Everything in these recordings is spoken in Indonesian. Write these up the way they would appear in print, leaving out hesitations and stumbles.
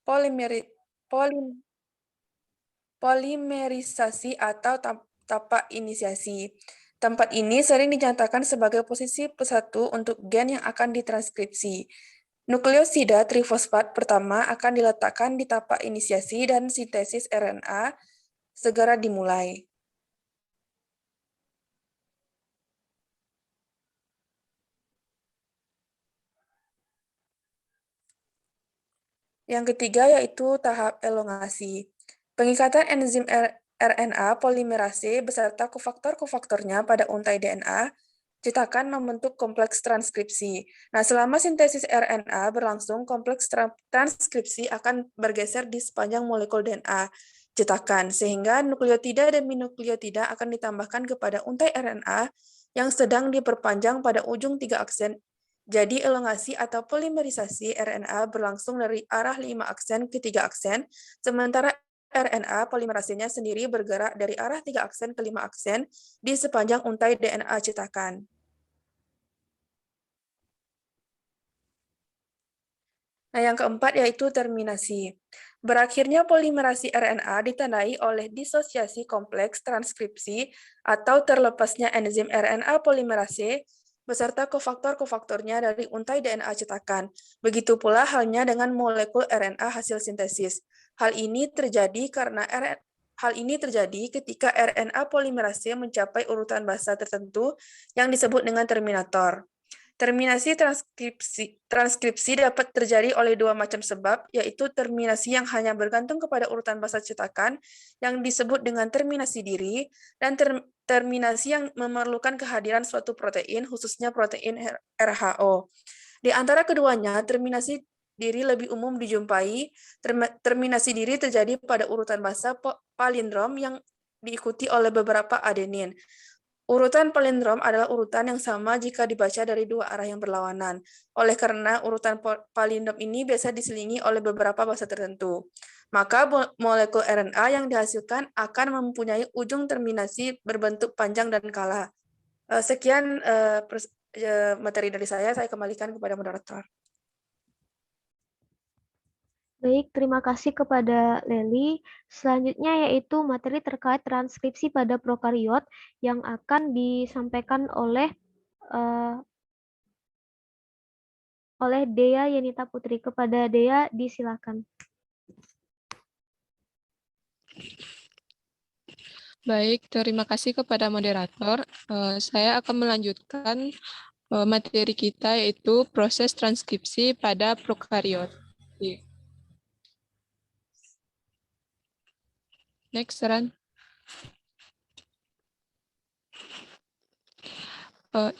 polimeri- polim- polimerisasi atau tapak inisiasi. Tempat ini sering dinyatakan sebagai posisi pesatu untuk gen yang akan ditranskripsi. Nukleosida trifosfat pertama akan diletakkan di tapak inisiasi dan sintesis RNA segera dimulai. Yang ketiga yaitu tahap elongasi. Pengikatan enzim RNA polimerase beserta kofaktor-kofaktornya pada untai DNA cetakan membentuk kompleks transkripsi. Nah, selama sintesis RNA berlangsung, kompleks transkripsi akan bergeser di sepanjang molekul DNA cetakan, sehingga nukleotida dan minukleotida akan ditambahkan kepada untai RNA yang sedang diperpanjang pada ujung 3 aksen. Jadi, elongasi atau polimerisasi RNA berlangsung dari arah 5 aksen ke 3 aksen, sementara RNA polimerasenya sendiri bergerak dari arah 3 aksen ke 5 aksen di sepanjang untai DNA cetakan. Nah, yang keempat yaitu terminasi. Berakhirnya polimerasi RNA ditandai oleh disosiasi kompleks transkripsi atau terlepasnya enzim RNA polimerase beserta kofaktor-kofaktornya dari untai DNA cetakan. Begitu pula halnya dengan molekul RNA hasil sintesis. Hal ini terjadi ketika RNA polimerase mencapai urutan basa tertentu yang disebut dengan terminator. Terminasi transkripsi dapat terjadi oleh dua macam sebab, yaitu terminasi yang hanya bergantung kepada urutan basa cetakan yang disebut dengan terminasi diri, dan terminasi yang memerlukan kehadiran suatu protein, khususnya protein RHO. Di antara keduanya, terminasi diri lebih umum dijumpai. Terminasi diri terjadi pada urutan basa palindrom yang diikuti oleh beberapa adenin. Urutan palindrom adalah urutan yang sama jika dibaca dari dua arah yang berlawanan. Oleh karena urutan palindrom ini biasa diselingi oleh beberapa bahasa tertentu. Maka molekul RNA yang dihasilkan akan mempunyai ujung terminasi berbentuk panjang dan kala. Sekian materi dari saya kembalikan kepada moderator. Baik, terima kasih kepada Leli. Selanjutnya yaitu materi terkait transkripsi pada prokariot yang akan disampaikan oleh Dea Yenita Putri. Kepada Dea, disilakan. Baik, terima kasih kepada moderator. Saya akan melanjutkan materi kita yaitu proses transkripsi pada prokariot. Next, Ran.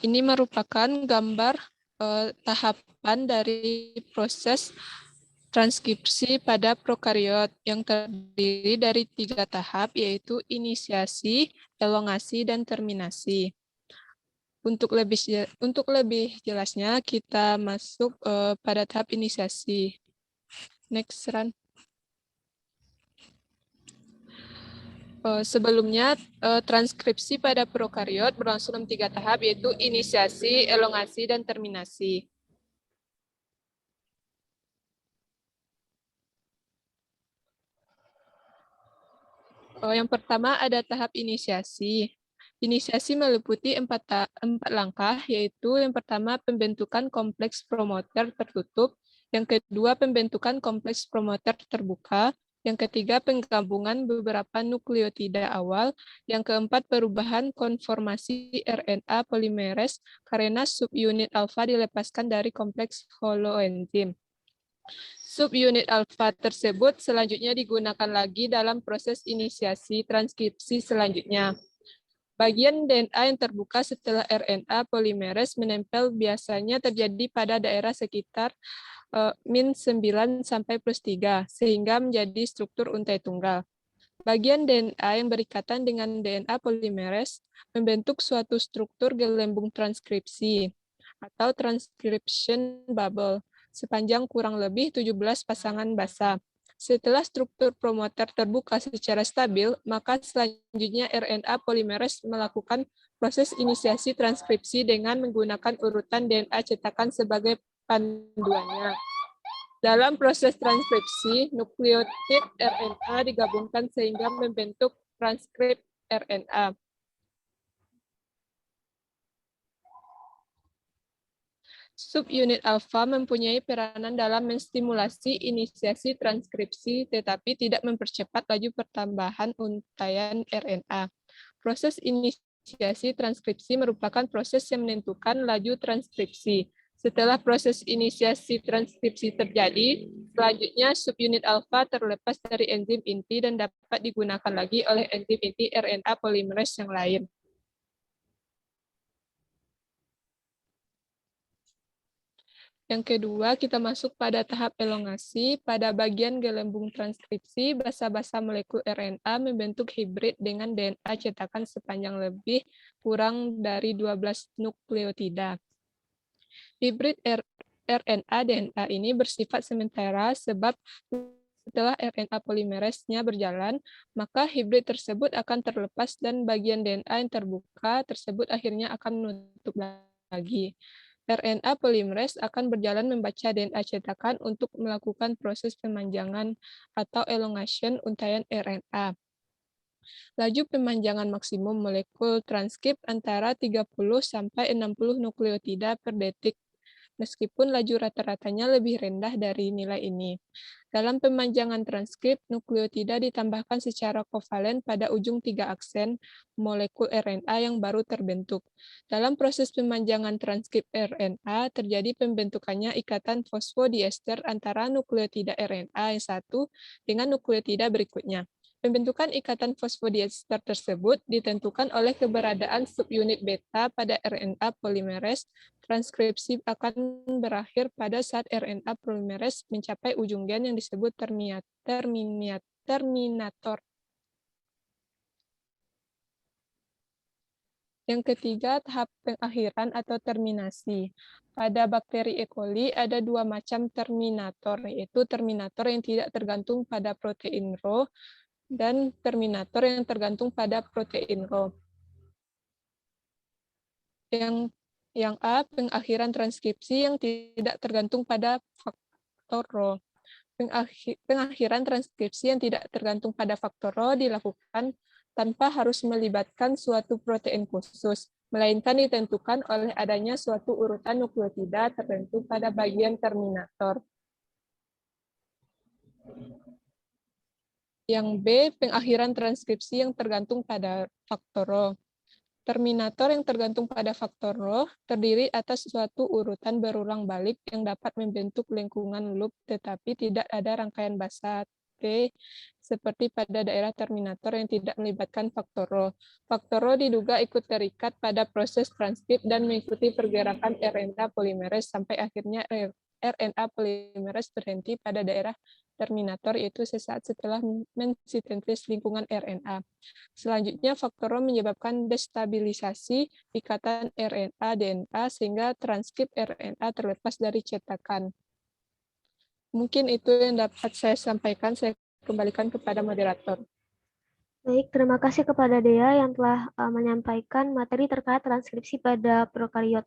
Ini merupakan gambar tahapan dari proses transkripsi pada prokariot yang terdiri dari 3 tahap, yaitu inisiasi, elongasi, dan terminasi. Untuk lebih jelasnya, kita masuk pada tahap inisiasi. Next, Ran. Sebelumnya, transkripsi pada prokariot berlangsung dalam 3 tahap, yaitu inisiasi, elongasi, dan terminasi. Yang pertama ada tahap inisiasi. Inisiasi meliputi 4 langkah, yaitu yang pertama pembentukan kompleks promoter tertutup, yang kedua pembentukan kompleks promoter terbuka, yang ketiga penggabungan beberapa nukleotida awal, yang keempat perubahan konformasi RNA polimerase karena subunit alfa dilepaskan dari kompleks holoenzim. Subunit alfa tersebut selanjutnya digunakan lagi dalam proses inisiasi transkripsi selanjutnya. Bagian DNA yang terbuka setelah RNA polimerase menempel biasanya terjadi pada daerah sekitar -9 sampai +3, sehingga menjadi struktur untai tunggal. Bagian DNA yang berikatan dengan DNA polimerase membentuk suatu struktur gelembung transkripsi atau transcription bubble sepanjang kurang lebih 17 pasangan basa. Setelah struktur promoter terbuka secara stabil, maka selanjutnya RNA polimerase melakukan proses inisiasi transkripsi dengan menggunakan urutan DNA cetakan sebagai panduannya. Dalam proses transkripsi, nukleotid RNA digabungkan sehingga membentuk transkrip RNA. Subunit alfa mempunyai peranan dalam menstimulasi inisiasi transkripsi, tetapi tidak mempercepat laju pertambahan untaian RNA. Proses inisiasi transkripsi merupakan proses yang menentukan laju transkripsi. Setelah proses inisiasi transkripsi terjadi, selanjutnya subunit alfa terlepas dari enzim inti dan dapat digunakan lagi oleh enzim inti RNA polimerase yang lain. Yang kedua, kita masuk pada tahap elongasi. Pada bagian gelembung transkripsi, basa-basa molekul RNA membentuk hibrid dengan DNA cetakan sepanjang lebih kurang dari 12 nukleotida. Hibrid RNA-DNA ini bersifat sementara sebab setelah RNA polimerase-nya berjalan, maka hibrid tersebut akan terlepas dan bagian DNA yang terbuka tersebut akhirnya akan menutup lagi. RNA polimerase akan berjalan membaca DNA cetakan untuk melakukan proses pemanjangan atau elongation untaian RNA. Laju pemanjangan maksimum molekul transkrip antara 30 sampai 60 nukleotida per detik, meskipun laju rata-ratanya lebih rendah dari nilai ini. Dalam pemanjangan transkrip, nukleotida ditambahkan secara kovalen pada ujung 3 aksen molekul RNA yang baru terbentuk. Dalam proses pemanjangan transkrip RNA, terjadi pembentukannya ikatan fosfodiester antara nukleotida RNA yang satu dengan nukleotida berikutnya. Pembentukan ikatan fosfodiester tersebut ditentukan oleh keberadaan subunit beta pada RNA polimerase. Transkripsi akan berakhir pada saat RNA polimerase mencapai ujung gen yang disebut terminator. Yang ketiga, tahap pengakhiran atau terminasi. Pada bakteri E. coli ada dua macam terminator, yaitu terminator yang tidak tergantung pada protein Rho dan terminator yang tergantung pada protein Rho. Yang A, pengakhiran transkripsi yang tidak tergantung pada faktor Rho. Pengakhiran transkripsi yang tidak tergantung pada faktor Rho dilakukan tanpa harus melibatkan suatu protein khusus, melainkan ditentukan oleh adanya suatu urutan nukleotida tertentu pada bagian terminator. Yang B, pengakhiran transkripsi yang tergantung pada faktor Rho. Terminator yang tergantung pada faktor Rho terdiri atas suatu urutan berulang balik yang dapat membentuk lingkungan loop, tetapi tidak ada rangkaian basa T seperti pada daerah terminator yang tidak melibatkan faktor Rho. Faktor Rho diduga ikut terikat pada proses transkrip dan mengikuti pergerakan RNA polimerase sampai akhirnya RNA polimerase berhenti pada daerah terminator, yaitu sesaat setelah mensintesis lingkungan RNA. Selanjutnya, faktor Rho menyebabkan destabilisasi ikatan RNA-DNA sehingga transkrip RNA terlepas dari cetakan. Mungkin itu yang dapat saya sampaikan. Saya kembalikan kepada moderator. Baik, terima kasih kepada Dea yang telah menyampaikan materi terkait transkripsi pada prokariot.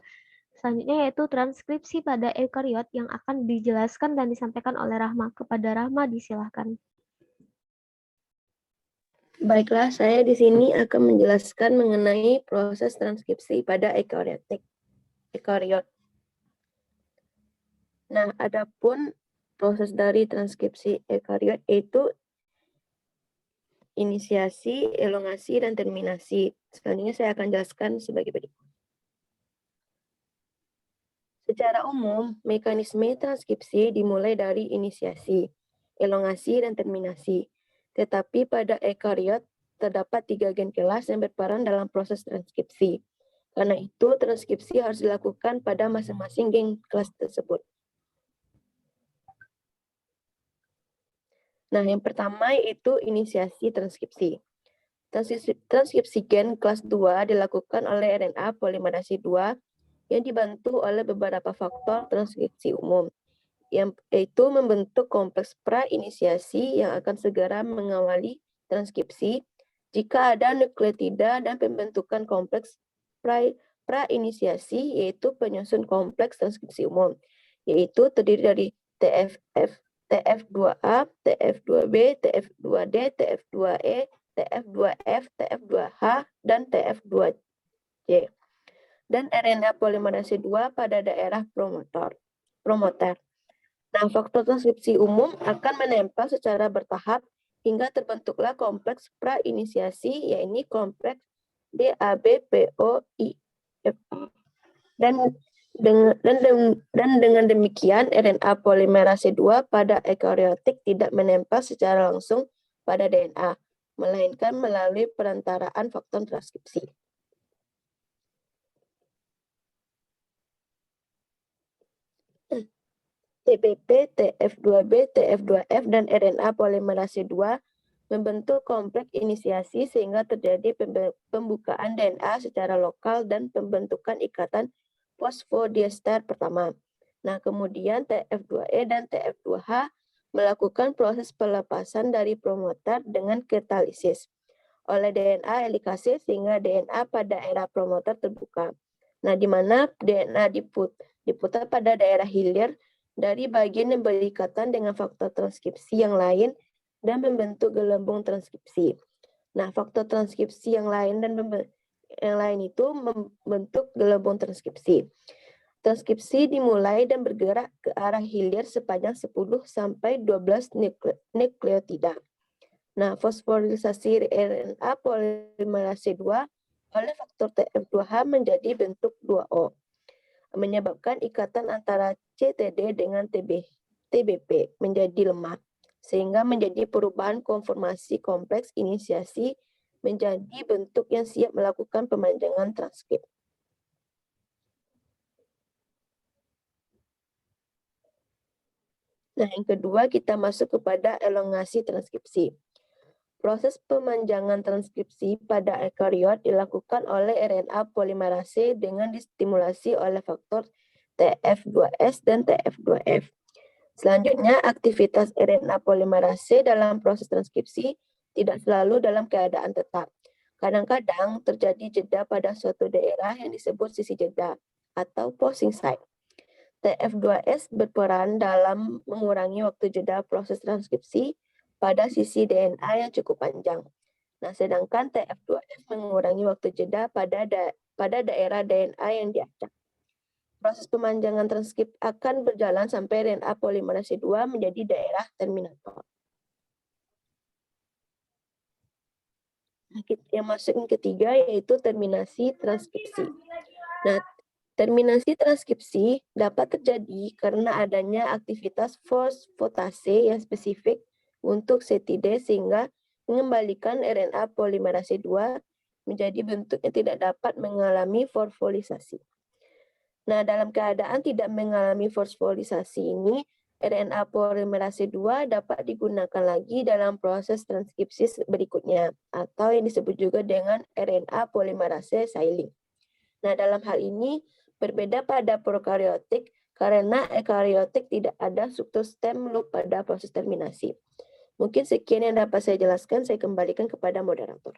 Selanjutnya yaitu transkripsi pada eukariot yang akan dijelaskan dan disampaikan oleh Rahma. Kepada Rahma, disilahkan. Baiklah, saya di sini akan menjelaskan mengenai proses transkripsi pada eukariot. Nah, adapun proses dari transkripsi eukariot yaitu inisiasi, elongasi, dan terminasi. Selanjutnya saya akan jelaskan sebagai berikut. Secara umum, mekanisme transkripsi dimulai dari inisiasi, elongasi, dan terminasi. Tetapi pada eukariot terdapat 3 gen kelas yang berperan dalam proses transkripsi. Karena itu, transkripsi harus dilakukan pada masing-masing gen kelas tersebut. Nah, yang pertama yaitu inisiasi transkripsi. Transkripsi gen kelas 2 dilakukan oleh RNA polimerase 2 yang dibantu oleh beberapa faktor transkripsi umum, yaitu membentuk kompleks pra-inisiasi yang akan segera mengawali transkripsi jika ada nukleotida dan pembentukan kompleks pra-inisiasi yaitu penyusun kompleks transkripsi umum, yaitu terdiri dari TFF, TF2A, TF2B, TF2D, TF2E, TF2F, TF2H, dan TF2J. Dan RNA polimerase 2 pada daerah promoter. Nah, faktor transkripsi umum akan menempel secara bertahap hingga terbentuklah kompleks prainisiasi, yaitu kompleks DABPOIFA. Dan dengan demikian RNA polimerase 2 pada eukariotik tidak menempel secara langsung pada DNA, melainkan melalui perantaraan faktor transkripsi. TPP, TF2B, TF2F, dan RNA polimerase 2 membentuk kompleks inisiasi sehingga terjadi pembukaan DNA secara lokal dan pembentukan ikatan fosfodiester pertama. Nah, kemudian TF2E dan TF2H melakukan proses pelepasan dari promoter dengan katalisis oleh DNA helikase sehingga DNA pada daerah promoter terbuka. Nah, di mana DNA diputar pada daerah hilir dari bagian yang berikatan dengan faktor transkripsi yang lain dan membentuk gelembung transkripsi. Nah, faktor transkripsi yang lain itu membentuk gelembung transkripsi. Transkripsi dimulai dan bergerak ke arah hilir sepanjang 10 sampai 12 nukleotida. Nah, fosforilisasi RNA polimerase 2 oleh faktor TF2H menjadi bentuk 2O, menyebabkan ikatan antara CTD dengan TBP menjadi lemah, sehingga menjadi perubahan konformasi kompleks inisiasi menjadi bentuk yang siap melakukan pemanjangan transkrip. Nah, yang kedua kita masuk kepada elongasi transkripsi. Proses pemanjangan transkripsi pada eukariot dilakukan oleh RNA polimerase dengan distimulasi oleh faktor TF2S dan TF2F. Selanjutnya, aktivitas RNA polimerase dalam proses transkripsi tidak selalu dalam keadaan tetap. Kadang-kadang terjadi jeda pada suatu daerah yang disebut sisi jeda atau pausing site. TF2S berperan dalam mengurangi waktu jeda proses transkripsi pada sisi DNA yang cukup panjang. Nah, sedangkan TF2F mengurangi waktu jeda pada daerah DNA yang diacak. Proses pemanjangan transkrip akan berjalan sampai RNA polimerase 2 menjadi daerah terminator. Yang masuk yang ketiga yaitu terminasi transkripsi. Nah, terminasi transkripsi dapat terjadi karena adanya aktivitas fosfatase yang spesifik untuk CTD sehingga mengembalikan RNA polimerase 2 menjadi bentuk yang tidak dapat mengalami fosforisasi. Nah, dalam keadaan tidak mengalami fosforisasi ini, RNA polimerase 2 dapat digunakan lagi dalam proses transkripsi berikutnya, atau yang disebut juga dengan RNA polimerase silencing. Nah, dalam hal ini, berbeda pada prokaryotik, karena eukaryotik tidak ada struktur stem loop pada proses terminasi. Mungkin sekian yang dapat saya jelaskan, saya kembalikan kepada moderator.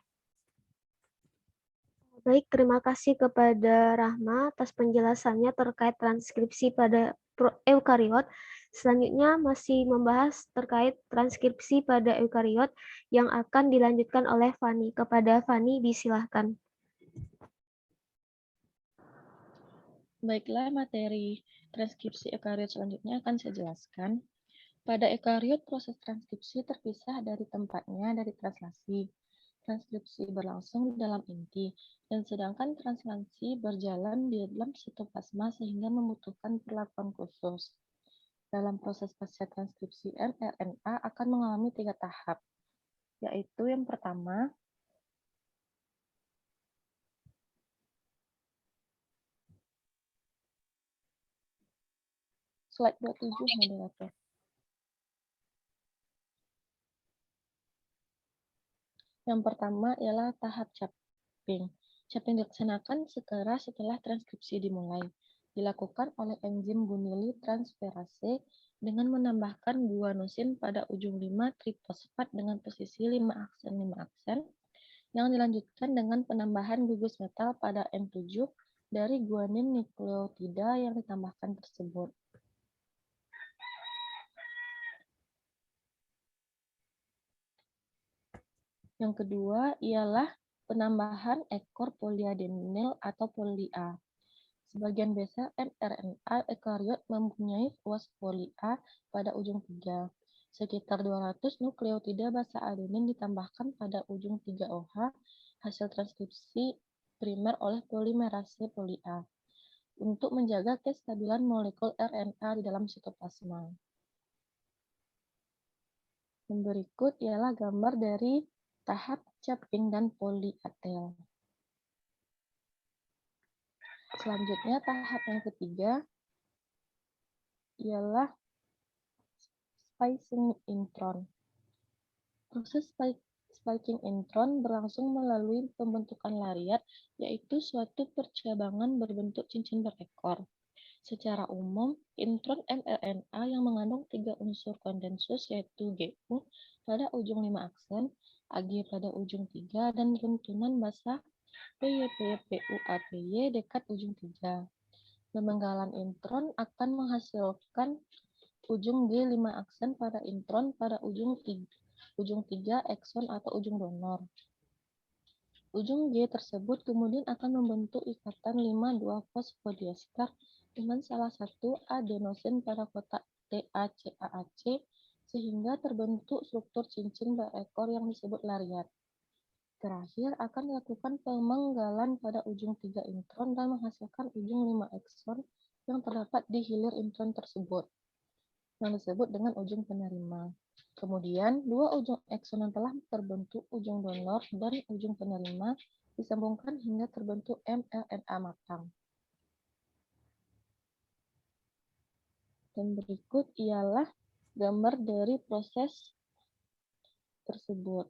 Baik, terima kasih kepada Rahma atas penjelasannya terkait transkripsi pada eukariot. Selanjutnya masih membahas terkait transkripsi pada eukariot yang akan dilanjutkan oleh Fani. Kepada Fani, disilahkan. Baiklah, materi transkripsi eukariot selanjutnya akan saya jelaskan. Pada eukariot, proses transkripsi terpisah dari tempatnya dari translasi. Transkripsi berlangsung di dalam inti, dan sedangkan translasi berjalan di dalam sitoplasma sehingga membutuhkan perlakuan khusus. Dalam proses pasca transkripsi, RNA akan mengalami 3 tahap, yaitu yang pertama, slide 27 moderator. Yang pertama ialah tahap capping. Capping dilaksanakan segera setelah transkripsi dimulai. Dilakukan oleh enzim bunili transferase dengan menambahkan guanosin pada ujung 5-trifosfat dengan posisi 5 aksen yang dilanjutkan dengan penambahan gugus metal pada N7 dari guanin nukleotida yang ditambahkan tersebut. Yang kedua ialah penambahan ekor poliadenil atau poli A. Sebagian besar mRNA ekariot mempunyai ruas poli A pada ujung 3. Sekitar 200 nukleotida basa adenin ditambahkan pada ujung 3OH hasil transkripsi primer oleh polimerase poli A untuk menjaga kestabilan molekul RNA di dalam sitoplasma. Yang berikut ialah gambar dari tahap Chapin dan polyatel. Selanjutnya tahap yang ketiga ialah splicing intron. Proses spiking intron berlangsung melalui pembentukan lariat, yaitu suatu percabangan berbentuk cincin berekor. Secara umum, intron mRNA yang mengandung 3 unsur kondensus yaitu GU pada ujung 5 aksen, AG pada ujung 3, dan runtunan basa PYPPUAPY dekat ujung 3. Pemenggalan intron akan menghasilkan ujung G 5 aksen pada intron pada ujung 3 ekson atau ujung donor. Ujung G tersebut kemudian akan membentuk ikatan 5,2-fosfodiester dengan salah satu adenosin pada kotak TACAAC sehingga terbentuk struktur cincin berekor yang disebut lariat. Terakhir akan dilakukan pemenggalan pada ujung 3 intron dan menghasilkan ujung 5 ekson yang terdapat di hilir intron tersebut, yang disebut dengan ujung penerima. Kemudian, 2 ujung ekson yang telah terbentuk ujung donor dan ujung penerima disambungkan hingga terbentuk mRNA matang. Dan berikut ialah gambar dari proses tersebut.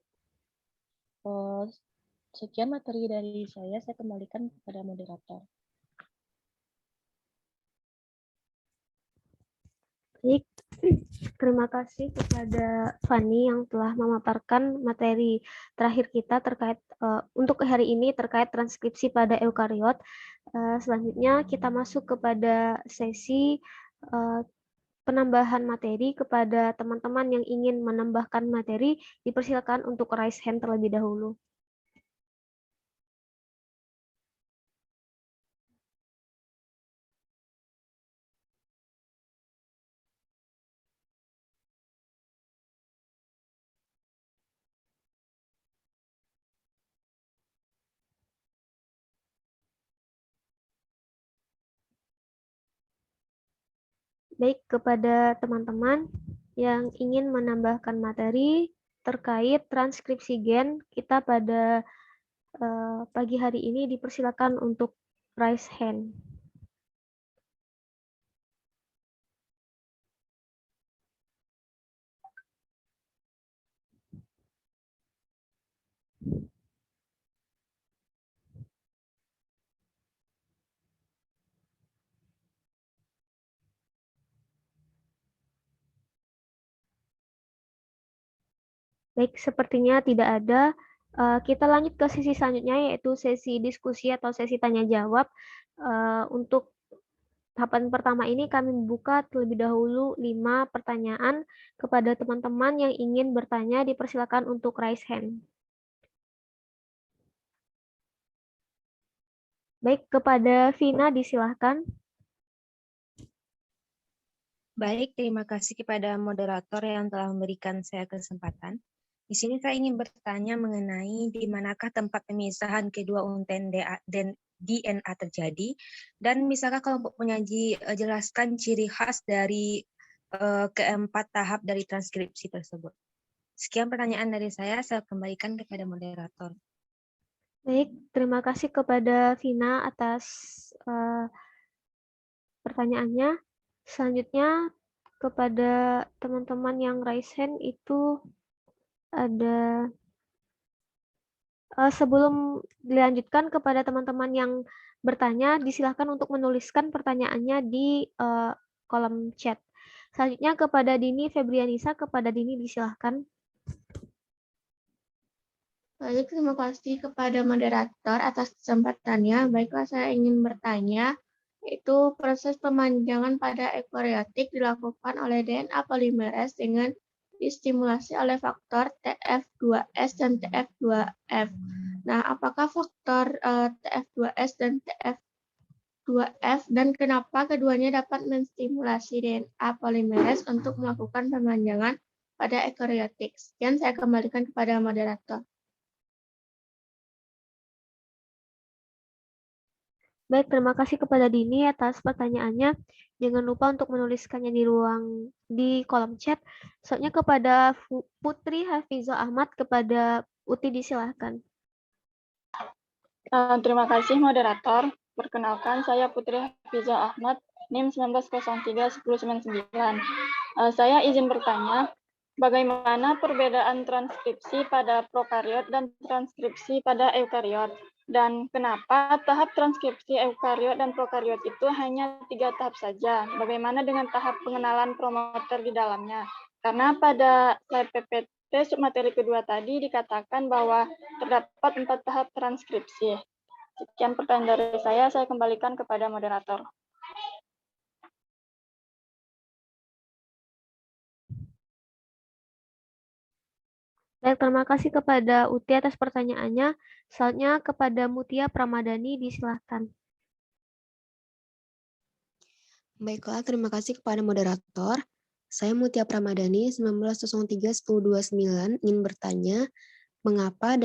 Sekian materi dari saya kembalikan kepada moderator. Baik, terima kasih kepada Fani yang telah memaparkan materi terakhir kita terkait untuk hari ini terkait transkripsi pada eukariot. Selanjutnya kita masuk kepada sesi penambahan materi. Kepada teman-teman yang ingin menambahkan materi, dipersilakan untuk raise hand terlebih dahulu. Baik, kepada teman-teman yang ingin menambahkan materi terkait transkripsi gen kita pada pagi hari ini, dipersilakan untuk raise hand. Baik, sepertinya tidak ada. Kita lanjut ke sesi selanjutnya, yaitu sesi diskusi atau sesi tanya-jawab. Untuk tahapan pertama ini kami membuka terlebih dahulu 5 pertanyaan. Kepada teman-teman yang ingin bertanya, dipersilakan untuk raise hand. Baik, kepada Vina disilahkan. Baik, terima kasih kepada moderator yang telah memberikan saya kesempatan. Di sini saya ingin bertanya mengenai di manakah tempat pemisahan kedua untaian DNA terjadi, dan bisakah kelompok penyaji jelaskan ciri khas dari keempat tahap dari transkripsi tersebut. Sekian pertanyaan dari saya kembalikan kepada moderator. Baik, terima kasih kepada Vina atas pertanyaannya. Selanjutnya kepada teman-teman yang raise hand itu ada, sebelum dilanjutkan kepada teman-teman yang bertanya, disilahkan untuk menuliskan pertanyaannya di kolom chat. Selanjutnya kepada Dini Febrianisa, kepada Dini disilahkan. Baik, terima kasih kepada moderator atas kesempatannya. Baiklah, saya ingin bertanya, yaitu proses pemanjangan pada eukariotik dilakukan oleh DNA polimerase dengan distimulasi oleh faktor TF2S dan TF2F. Nah, apakah faktor TF2S dan TF2F dan kenapa keduanya dapat menstimulasi DNA polimerase untuk melakukan pemanjangan pada eukariotik? Sekian, saya kembalikan kepada moderator. Baik, terima kasih kepada Dini atas pertanyaannya. Jangan lupa untuk menuliskannya di kolom chat. Soalnya kepada Putri Hafiza Ahmad, kepada Uti disilahkan. Terima kasih moderator. Perkenalkan, saya Putri Hafiza Ahmad, NIM 1903-1099. Saya izin bertanya, bagaimana perbedaan transkripsi pada prokariot dan transkripsi pada eukariot? Dan kenapa tahap transkripsi eukariot dan prokariot itu hanya 3 tahap saja? Bagaimana dengan tahap pengenalan promoter di dalamnya? Karena pada slide PPT submateri kedua tadi dikatakan bahwa terdapat 4 tahap transkripsi. Sekian pertanyaan dari saya kembalikan kepada moderator. Baik, terima kasih kepada Uti atas pertanyaannya. Selanjutnya kepada Mutia Pramadani, disilahkan. Baiklah, terima kasih kepada moderator. Saya Mutia Pramadani, 1903-1029, ingin bertanya, mengapa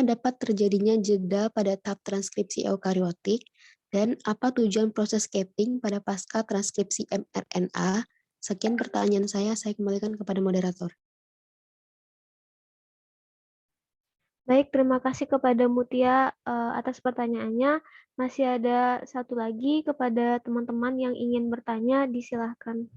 dapat terjadinya jeda pada tahap transkripsi eukariotik dan apa tujuan proses capping pada pasca transkripsi mRNA? Sekian pertanyaan saya kembalikan kepada moderator. Baik, terima kasih kepada Mutia atas pertanyaannya. Masih ada satu lagi kepada teman-teman yang ingin bertanya, disilahkan.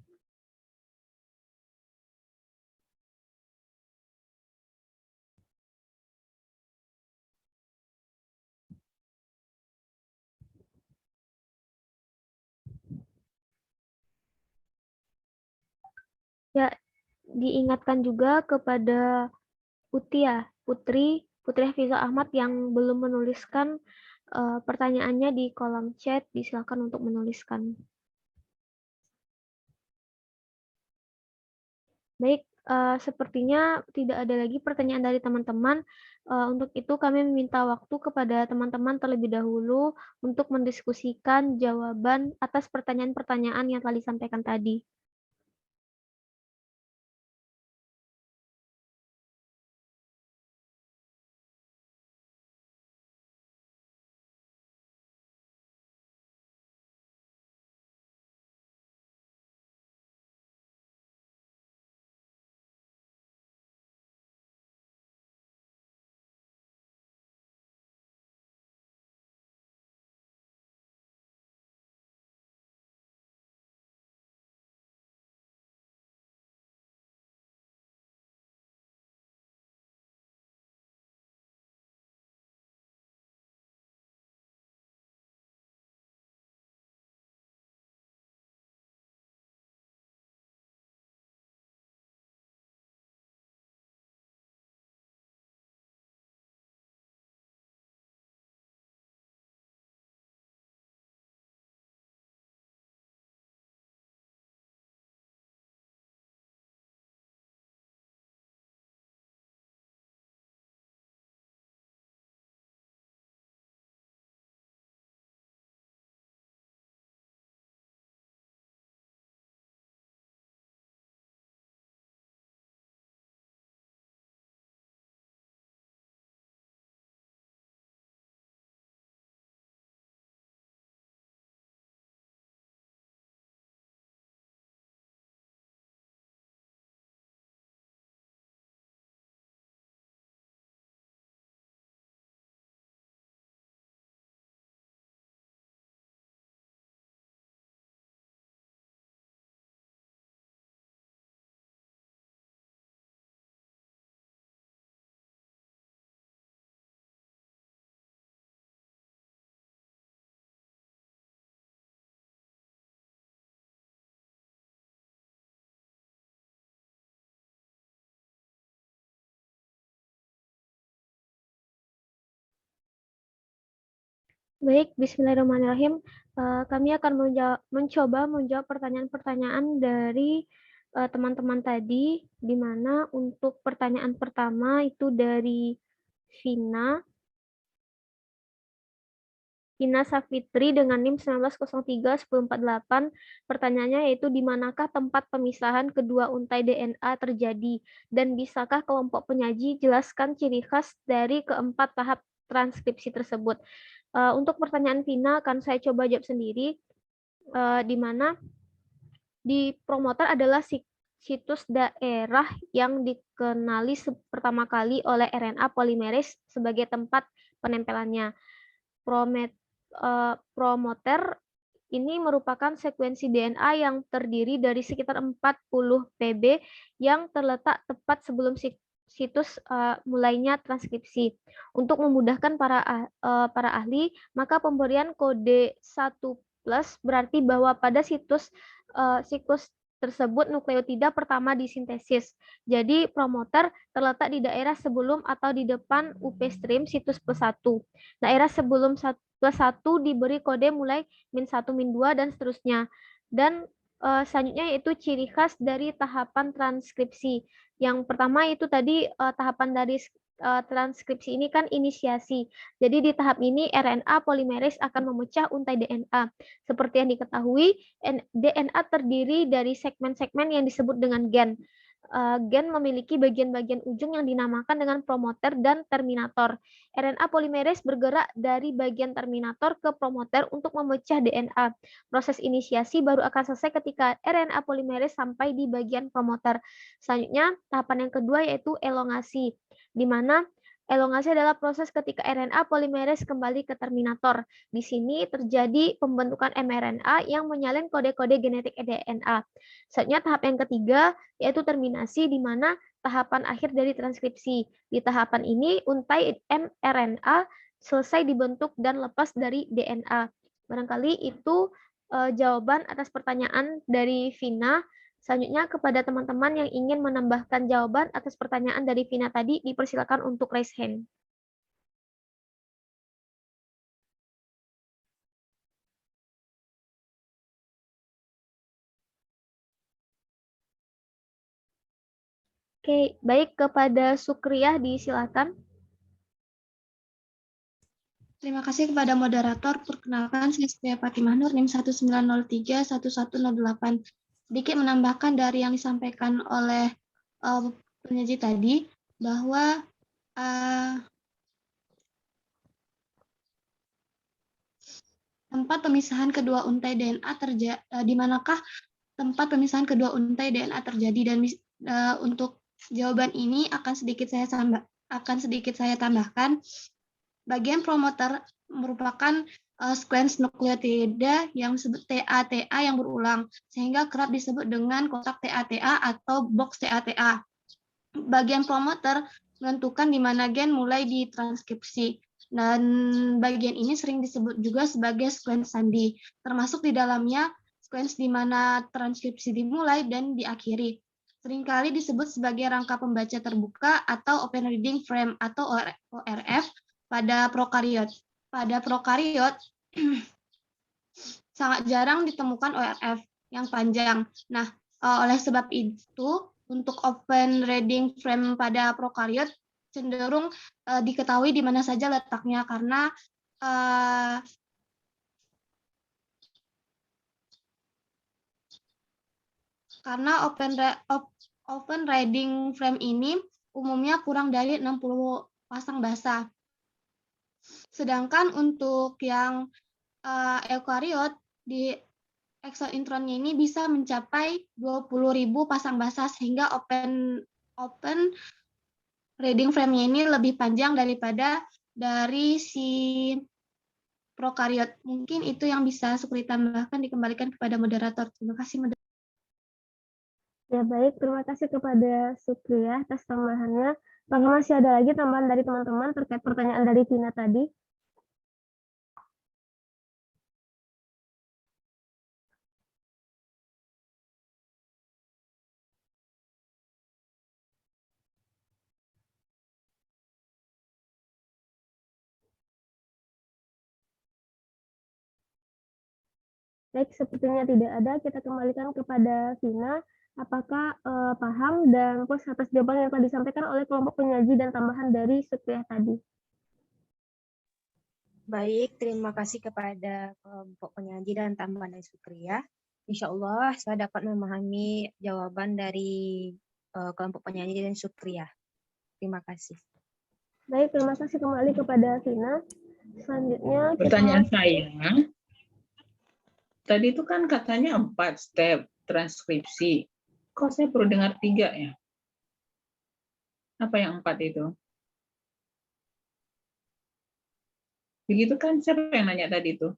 Ya, diingatkan juga kepada Utia, Putri Hafiza Ahmad yang belum menuliskan pertanyaannya di kolom chat, disilakan untuk menuliskan. Baik, sepertinya tidak ada lagi pertanyaan dari teman-teman. Untuk itu kami meminta waktu kepada teman-teman terlebih dahulu untuk mendiskusikan jawaban atas pertanyaan-pertanyaan yang telah disampaikan tadi. Baik, bismillahirrahmanirrahim. Kami akan mencoba menjawab pertanyaan-pertanyaan dari teman-teman tadi, di mana untuk pertanyaan pertama itu dari Vina Safitri dengan NIM 1903-1048. Pertanyaannya yaitu di manakah tempat pemisahan kedua untai DNA terjadi dan bisakah kelompok penyaji jelaskan ciri khas dari keempat tahap transkripsi tersebut. Untuk pertanyaan Vina akan saya coba jawab sendiri, di mana di promoter adalah situs daerah yang dikenali pertama kali oleh RNA polimerase sebagai tempat penempelannya. Promoter ini merupakan sekuensi DNA yang terdiri dari sekitar 40 PB yang terletak tepat sebelum situs mulainya transkripsi. Untuk memudahkan para ahli, maka pemberian kode 1+ berarti bahwa pada siklus tersebut nukleotida pertama disintesis. Jadi promoter terletak di daerah sebelum atau di depan UP stream situs +1. Daerah sebelum +1 diberi kode mulai -1, -2, dan seterusnya. Dan selanjutnya yaitu ciri khas dari tahapan transkripsi. Yang pertama itu tadi tahapan dari transkripsi ini kan inisiasi. Jadi di tahap ini RNA polimerase akan memecah untai DNA. Seperti yang diketahui, DNA terdiri dari segmen-segmen yang disebut dengan gen. Gen memiliki bagian-bagian ujung yang dinamakan dengan promoter dan terminator. RNA polimerase bergerak dari bagian terminator ke promoter untuk memecah DNA. Proses inisiasi baru akan selesai ketika RNA polimerase sampai di bagian promoter. Selanjutnya, tahapan yang kedua yaitu elongasi, di mana elongasi adalah proses ketika RNA polimerase kembali ke terminator. Di sini terjadi pembentukan mRNA yang menyalin kode-kode genetik DNA. Selanjutnya tahap yang ketiga yaitu terminasi, di mana tahapan akhir dari transkripsi. Di tahapan ini untai mRNA selesai dibentuk dan lepas dari DNA. Barangkali itu jawaban atas pertanyaan dari Vina. Selanjutnya kepada teman-teman yang ingin menambahkan jawaban atas pertanyaan dari Vina tadi, dipersilakan untuk raise hand. Oke, baik, kepada Sukriyah disilakan. Terima kasih kepada moderator. Perkenalkan, saya Sukriyah Fatimah Nur, NIM 1903-1108. Sedikit menambahkan dari yang disampaikan oleh penyaji tadi, bahwa tempat pemisahan kedua untai DNA di manakah tempat pemisahan kedua untai DNA terjadi, dan untuk jawaban ini akan sedikit saya tambahkan. Bagian promoter merupakan sequence nukleotida yang disebut TA yang berulang, sehingga kerap disebut dengan kotak TA atau box TA. Bagian promoter menentukan di mana gen mulai ditranskripsi, dan bagian ini sering disebut juga sebagai sequence sandi, termasuk di dalamnya sequence di mana transkripsi dimulai dan diakhiri. Seringkali disebut sebagai rangka pembaca terbuka atau open reading frame atau ORF pada prokariot. Pada prokariot sangat jarang ditemukan ORF yang panjang. Nah, oleh sebab itu, untuk open reading frame pada prokariot cenderung diketahui di mana saja letaknya, karena open reading frame ini umumnya kurang dari 60 pasang basa. Sedangkan untuk yang eukariot, di exon intronnya ini bisa mencapai 20.000 pasang basa, sehingga open reading frame-nya ini lebih panjang daripada dari si prokariot. Mungkin itu yang bisa Sukri tambahkan, dikembalikan kepada moderator. Terima kasih, moderator. Ya baik, terima kasih kepada Sukriyah atas tambahannya. Apakah masih ada lagi tambahan dari teman-teman terkait pertanyaan dari Vina tadi? Baik, sepertinya tidak ada. Kita kembalikan kepada Vina. Apakah paham dan puas atas jawaban yang telah disampaikan oleh kelompok penyaji dan tambahan dari Supriyah tadi? Baik, terima kasih kepada kelompok penyaji dan tambahan dari Supriyah. Insya Allah saya dapat memahami jawaban dari kelompok penyaji dan Supriyah. Terima kasih. Baik, terima kasih kembali kepada Vina. Selanjutnya Pertanyaan saya, tadi itu kan katanya 4 step transkripsi. Kok saya perlu dengar 3 ya? Apa yang 4 itu? Begitu kan siapa yang nanya tadi itu?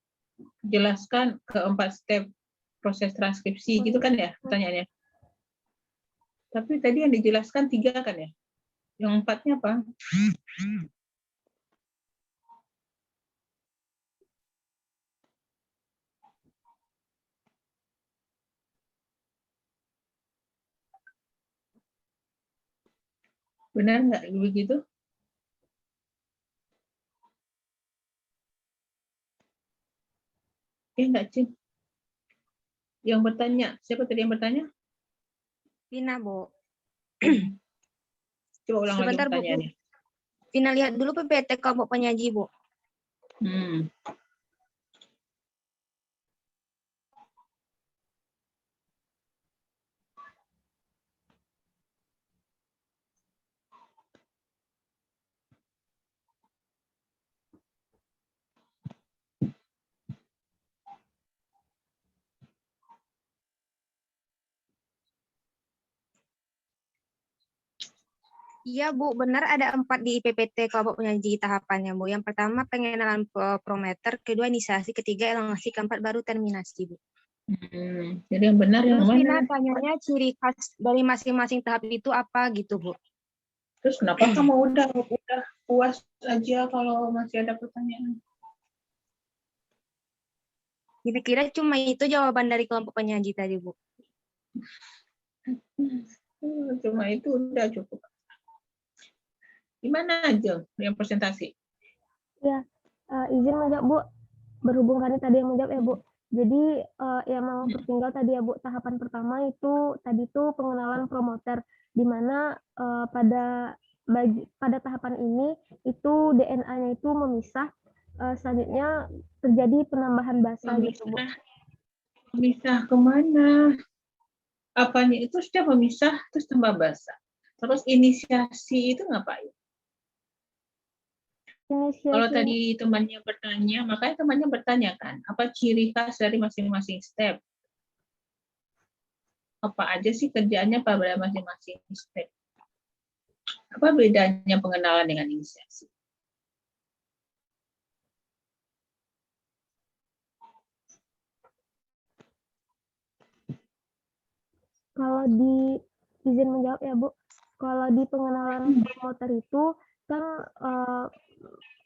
Jelaskan ke 4 step proses transkripsi, gitu kan ya pertanyaannya? Tapi tadi yang dijelaskan 3 kan ya? Yang 4-nya apa? Benar nggak begitu? Enggak, Cin. Yang bertanya, siapa tadi yang bertanya? Vina, Bu. Coba ulang Sebentar, lagi pertanyaannya. Vina lihat dulu PPT kelompok penyaji, Bu. Iya, Bu, benar ada 4 di PPT kelompok penyaji tahapannya, Bu. Yang pertama pengenalan prometer, kedua inisiasi, ketiga elongasi, keempat baru terminasi, Bu. Jadi yang benar yang Terus mana? Vina tanyanya ciri khas dari masing-masing tahap itu apa gitu, Bu. Terus kenapa kamu udah puas aja kalau masih ada pertanyaan? Kira-kira cuma itu jawaban dari kelompok penyaji tadi, Bu. Cuma itu udah cukup. Gimana aja yang presentasi? Ya, izin menjawab, Bu. Berhubung kan tadi yang menjawab ya, Bu. Jadi yang mau tertinggal tadi ya, Bu, tahapan pertama itu tadi itu pengenalan promoter, di mana pada tahapan ini itu DNA-nya itu memisah, selanjutnya terjadi penambahan basa gitu, Bu. Memisah kemana? Apanya itu sudah memisah terus tambah basa. Terus inisiasi itu ngapain? Kalau tadi temannya bertanya, makanya temannya bertanya kan, apa ciri khas dari masing-masing step? Apa aja sih kerjaannya pada masing-masing step? Apa bedanya pengenalan dengan inisiasi? Kalau izin menjawab ya, Bu. Kalau di pengenalan promoter itu kan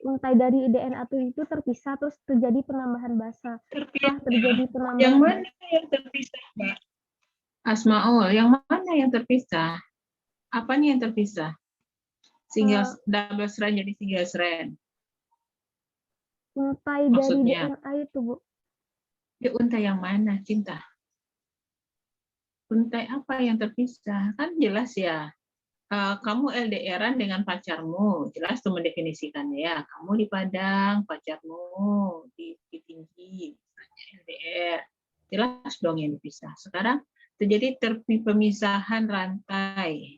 untai dari DNA itu terpisah terus terjadi penambahan basa. Setelah terjadi penambahan yang mana yang terpisah, Mbak? Asmaul, yang mana yang terpisah? Apanya yang terpisah? Single double strand jadi single strand. Untai dari DNA itu, Bu. Ya, untai yang mana, Cinta? Untai apa yang terpisah? Kan jelas ya. Kamu LDR-an dengan pacarmu, jelas tuh mendefinisikannya ya. Kamu di Padang, pacarmu di Tinggi, misalnya LDR. Jelas dong yang dipisah. Sekarang terjadi pemisahan rantai.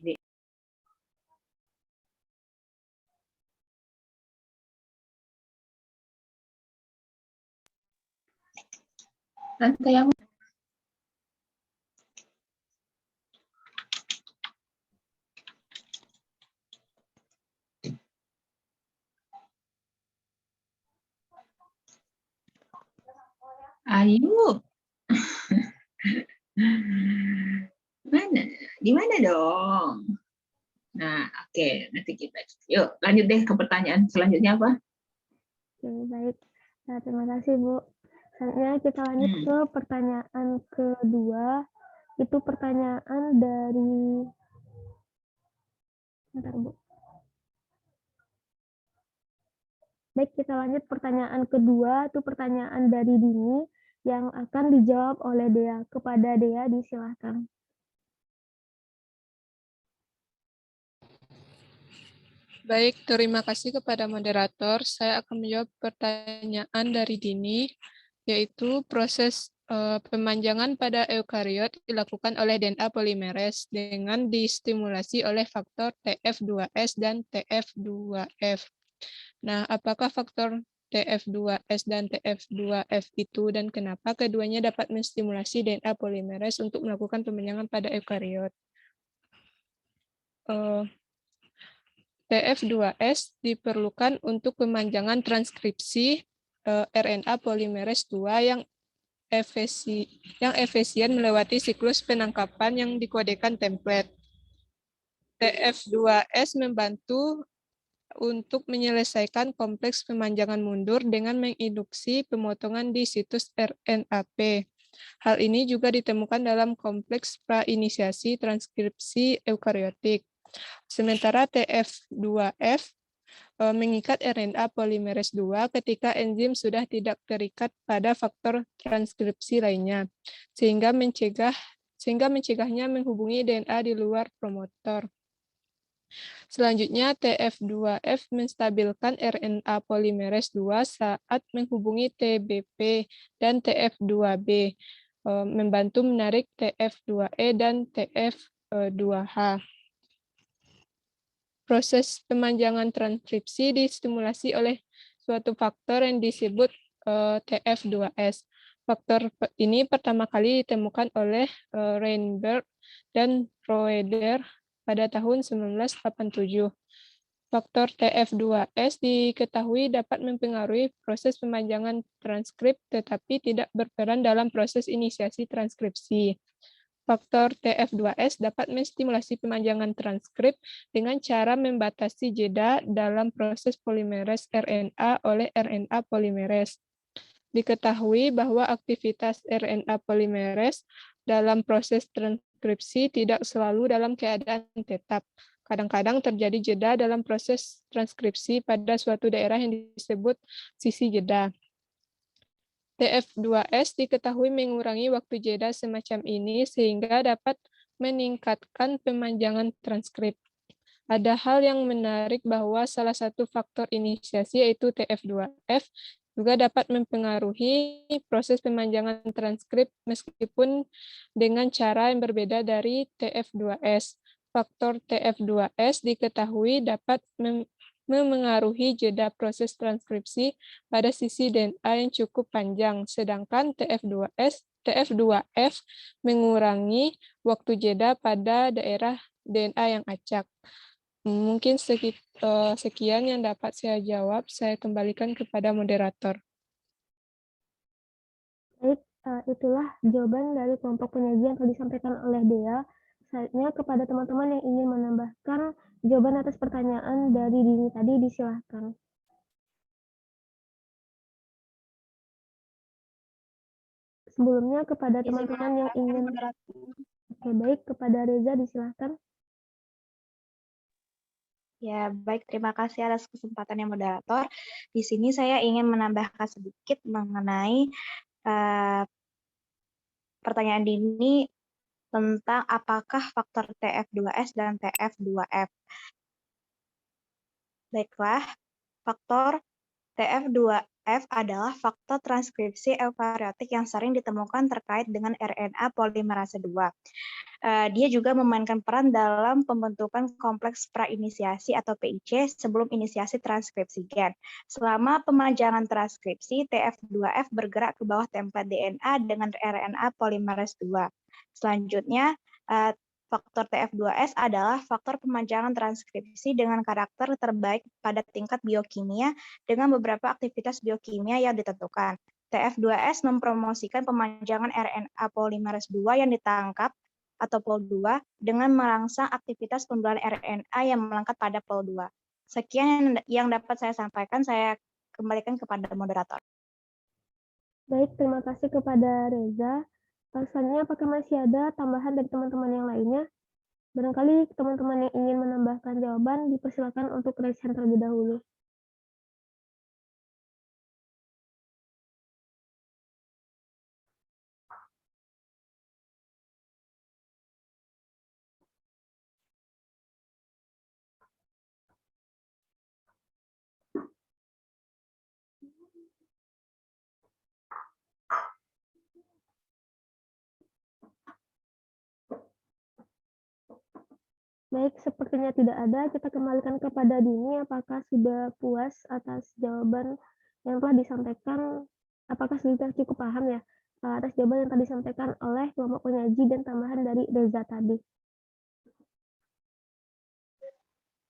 Rantai yang ayo. Mana? Di mana dong? Nah, oke, nanti kita yuk lanjut deh ke pertanyaan selanjutnya apa? Oke, baik. Nah, terima kasih, Bu. Selanjutnya kita lanjut ke pertanyaan kedua. Itu pertanyaan dari bentar, Bu. Baik, kita lanjut pertanyaan kedua. Itu pertanyaan dari Dini yang akan dijawab oleh Dea. Kepada Dea, disilahkan. Baik, terima kasih kepada moderator. Saya akan menjawab pertanyaan dari Dini, yaitu proses pemanjangan pada eukariot dilakukan oleh DNA polimerase dengan distimulasi oleh faktor TF2S dan TF2F. Nah, apakah faktor TF2S dan TF2F itu dan kenapa keduanya dapat menstimulasi DNA polimerase untuk melakukan pemanjangan pada eukariot? TF2S diperlukan untuk pemanjangan transkripsi RNA polimerase 2 yang efisien melewati siklus penangkapan yang dikodekan template. TF2S membantu untuk menyelesaikan kompleks pemanjangan mundur dengan menginduksi pemotongan di situs RNAP. Hal ini juga ditemukan dalam kompleks prainisiasi transkripsi eukariotik. Sementara TF2F mengikat RNA polimerase 2 ketika enzim sudah tidak terikat pada faktor transkripsi lainnya, sehingga mencegahnya menghubungi DNA di luar promotor. Selanjutnya, TF2F menstabilkan RNA polimerase 2 saat menghubungi TBP dan TF2B, membantu menarik TF2E dan TF2H. Proses pemanjangan transkripsi distimulasi oleh suatu faktor yang disebut TF2S. Faktor ini pertama kali ditemukan oleh Reinberg dan Roeder pada tahun 1987. Faktor TF2S diketahui dapat mempengaruhi proses pemanjangan transkrip tetapi tidak berperan dalam proses inisiasi transkripsi. Faktor TF2S dapat menstimulasi pemanjangan transkrip dengan cara membatasi jeda dalam proses polimerase RNA oleh RNA polimerase. Diketahui bahwa aktivitas RNA polimerase dalam proses transkripsi tidak selalu dalam keadaan tetap. Kadang-kadang terjadi jeda dalam proses transkripsi pada suatu daerah yang disebut sisi jeda. TF2S diketahui mengurangi waktu jeda semacam ini sehingga dapat meningkatkan pemanjangan transkrip. Ada hal yang menarik bahwa salah satu faktor inisiasi yaitu TF2F juga dapat mempengaruhi proses pemanjangan transkrip meskipun dengan cara yang berbeda dari TF2S. Faktor TF2S diketahui dapat memengaruhi jeda proses transkripsi pada sisi DNA yang cukup panjang, sedangkan TF2F mengurangi waktu jeda pada daerah DNA yang acak. Mungkin sekian yang dapat saya jawab. Saya kembalikan kepada moderator. Baik, itulah jawaban dari kelompok penyaji yang telah disampaikan oleh Dea. Selanjutnya kepada teman-teman yang ingin menambahkan jawaban atas pertanyaan dari Dini tadi, disilahkan. Sebelumnya kepada teman-teman yang ingin... Oke, baik, kepada Reza disilahkan. Ya, baik. Terima kasih atas kesempatannya moderator. Di sini saya ingin menambahkan sedikit mengenai pertanyaan Dini tentang apakah faktor TF2S dan TF2F. Baiklah, faktor TF2F adalah faktor transkripsi eukariotik yang sering ditemukan terkait dengan RNA polimerase 2. Dia juga memainkan peran dalam pembentukan kompleks prainisiasi atau PIC sebelum inisiasi transkripsi gen. Selama pemanjangan transkripsi, TF2F bergerak ke bawah template DNA dengan RNA polimerase 2. Selanjutnya, faktor TF2S adalah faktor pemanjangan transkripsi dengan karakter terbaik pada tingkat biokimia dengan beberapa aktivitas biokimia yang ditentukan. TF2S mempromosikan pemanjangan RNA polimerase 2 yang ditangkap atau POL2 dengan merangsang aktivitas pembelahan RNA yang melengkap pada POL2. Sekian yang dapat saya sampaikan, saya kembalikan kepada moderator. Baik, terima kasih kepada Reza. Selanjutnya, apakah masih ada tambahan dari teman-teman yang lainnya? Barangkali teman-teman yang ingin menambahkan jawaban, dipersilakan untuk raise hand terlebih dahulu. Baik, sepertinya tidak ada. Kita kembalikan kepada Dini. Apakah sudah puas atas jawaban yang telah disampaikan? Apakah sudah cukup paham ya atas jawaban yang telah disampaikan oleh kelompok penyaji dan tambahan dari Reza tadi?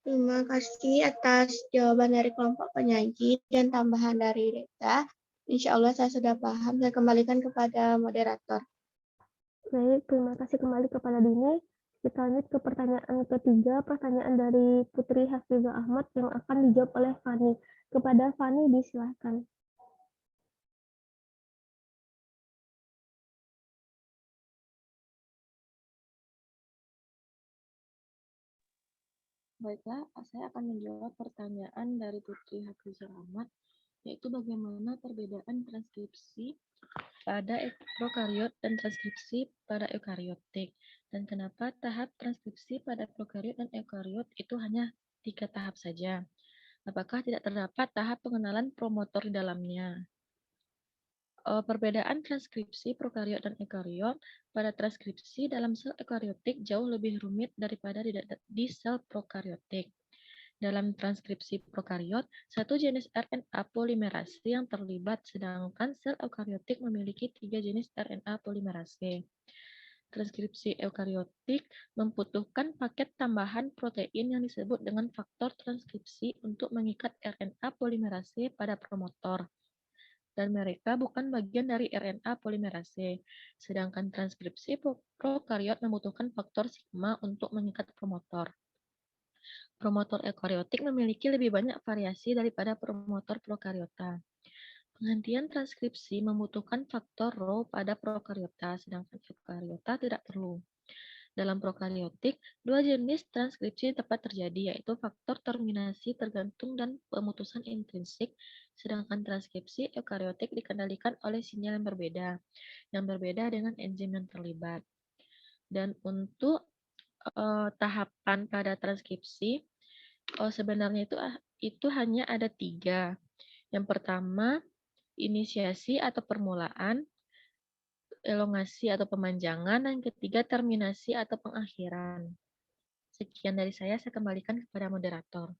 Terima kasih atas jawaban dari kelompok penyaji dan tambahan dari Reza. Insya Allah saya sudah paham. Saya kembalikan kepada moderator. Baik, terima kasih kembali kepada Dini. Kita lanjut ke pertanyaan ketiga, pertanyaan dari Putri Hafizah Ahmad yang akan dijawab oleh Fani. Kepada Fani, disilahkan. Baiklah, saya akan menjawab pertanyaan dari Putri Hafizah Ahmad, yaitu bagaimana perbedaan transkripsi pada prokariot dan transkripsi pada eukariotik, dan kenapa tahap transkripsi pada prokariot dan eukariot itu hanya 3 tahap saja. Apakah tidak terdapat tahap pengenalan promotor di dalamnya? Perbedaan transkripsi prokariot dan eukariot pada transkripsi dalam sel eukariotik jauh lebih rumit daripada di sel prokariotik. Dalam transkripsi prokariot, satu jenis RNA polimerase yang terlibat, sedangkan sel eukariotik memiliki 3 jenis RNA polimerase. Transkripsi eukariotik membutuhkan paket tambahan protein yang disebut dengan faktor transkripsi untuk mengikat RNA polimerase pada promotor, dan mereka bukan bagian dari RNA polimerase. Sedangkan transkripsi prokariot membutuhkan faktor sigma untuk mengikat promotor. Promotor eukariotik memiliki lebih banyak variasi daripada promotor prokariota. Penghentian transkripsi membutuhkan faktor Rho pada prokariota, sedangkan eukariota tidak perlu. Dalam prokariotik, 2 jenis transkripsi dapat terjadi, yaitu faktor terminasi tergantung dan pemutusan intrinsik, sedangkan transkripsi eukariotik dikendalikan oleh sinyal yang berbeda dengan enzim yang terlibat. Dan untuk tahapan pada transkripsi, sebenarnya itu hanya ada 3. Yang pertama, inisiasi atau permulaan, elongasi atau pemanjangan, dan ketiga terminasi atau pengakhiran. Sekian dari saya kembalikan kepada moderator.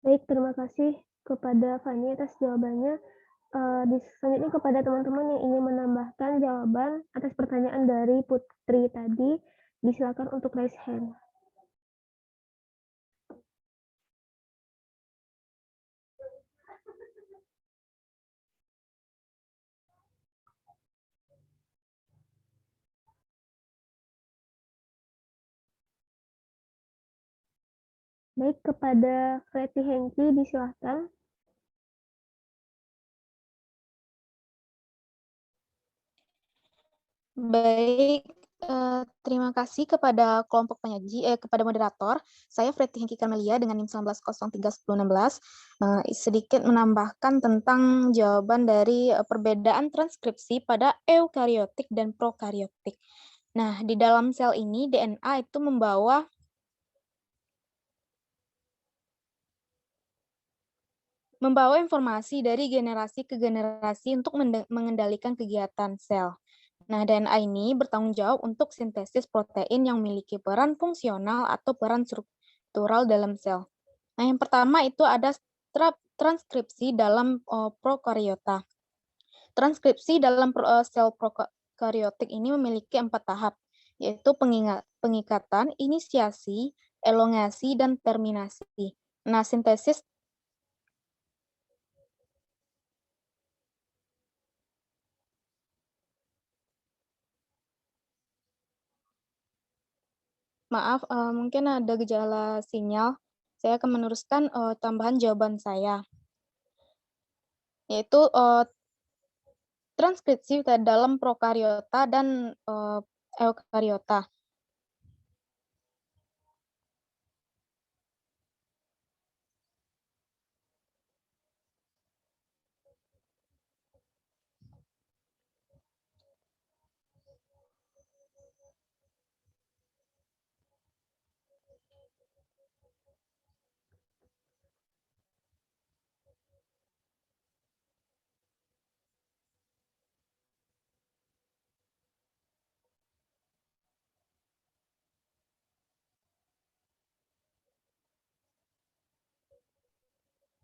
Baik, terima kasih kepada Fani atas jawabannya. Selanjutnya kepada teman-teman yang ingin menambahkan jawaban atas pertanyaan dari Putri tadi, disilakan untuk raise hand. Baik, kepada Freddy Hengki, disilahkan. Baik, terima kasih kepada kelompok penyaji, kepada moderator. Saya Freddy Hengki Kamelia dengan NIM 19031016. Sedikit menambahkan tentang jawaban dari perbedaan transkripsi pada eukariotik dan prokariotik. Nah, di dalam sel ini DNA itu membawa informasi dari generasi ke generasi untuk mengendalikan kegiatan sel. Nah, DNA ini bertanggung jawab untuk sintesis protein yang memiliki peran fungsional atau peran struktural dalam sel. Nah, yang pertama itu ada transkripsi dalam prokariota. Transkripsi dalam sel prokariotik ini memiliki 4 tahap, yaitu pengikatan, inisiasi, elongasi, dan terminasi. Nah, sintesis Maaf, mungkin ada gejala sinyal. Saya akan meneruskan tambahan jawaban saya, yaitu transkripsi dalam prokariota dan eukariota.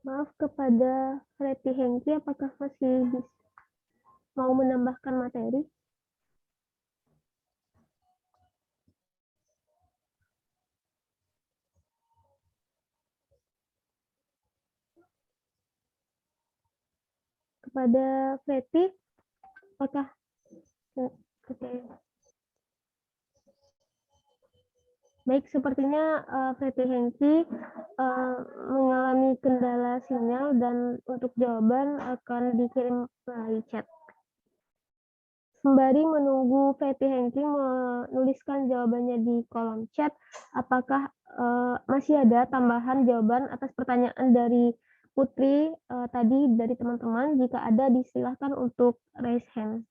Maaf kepada Pretty Hengki, apakah masih mau menambahkan materi? Kepada Pretty, apakah oke. Baik, sepertinya Pretty Hengki mengalami kendala sinyal dan untuk jawaban akan dikirim melalui chat. Sembari menunggu Pretty Hengki menuliskan jawabannya di kolom chat, apakah masih ada tambahan jawaban atas pertanyaan dari Putri tadi dari teman-teman? Jika ada, disilahkan untuk raise hand.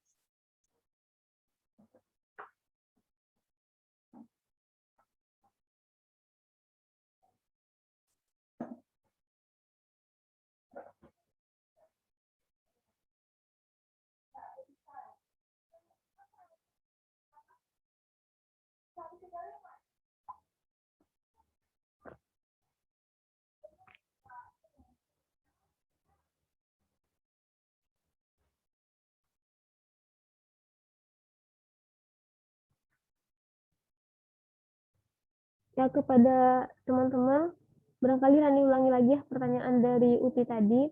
Ya, kepada teman-teman, barangkali Rani ulangi lagi ya pertanyaan dari Uti tadi.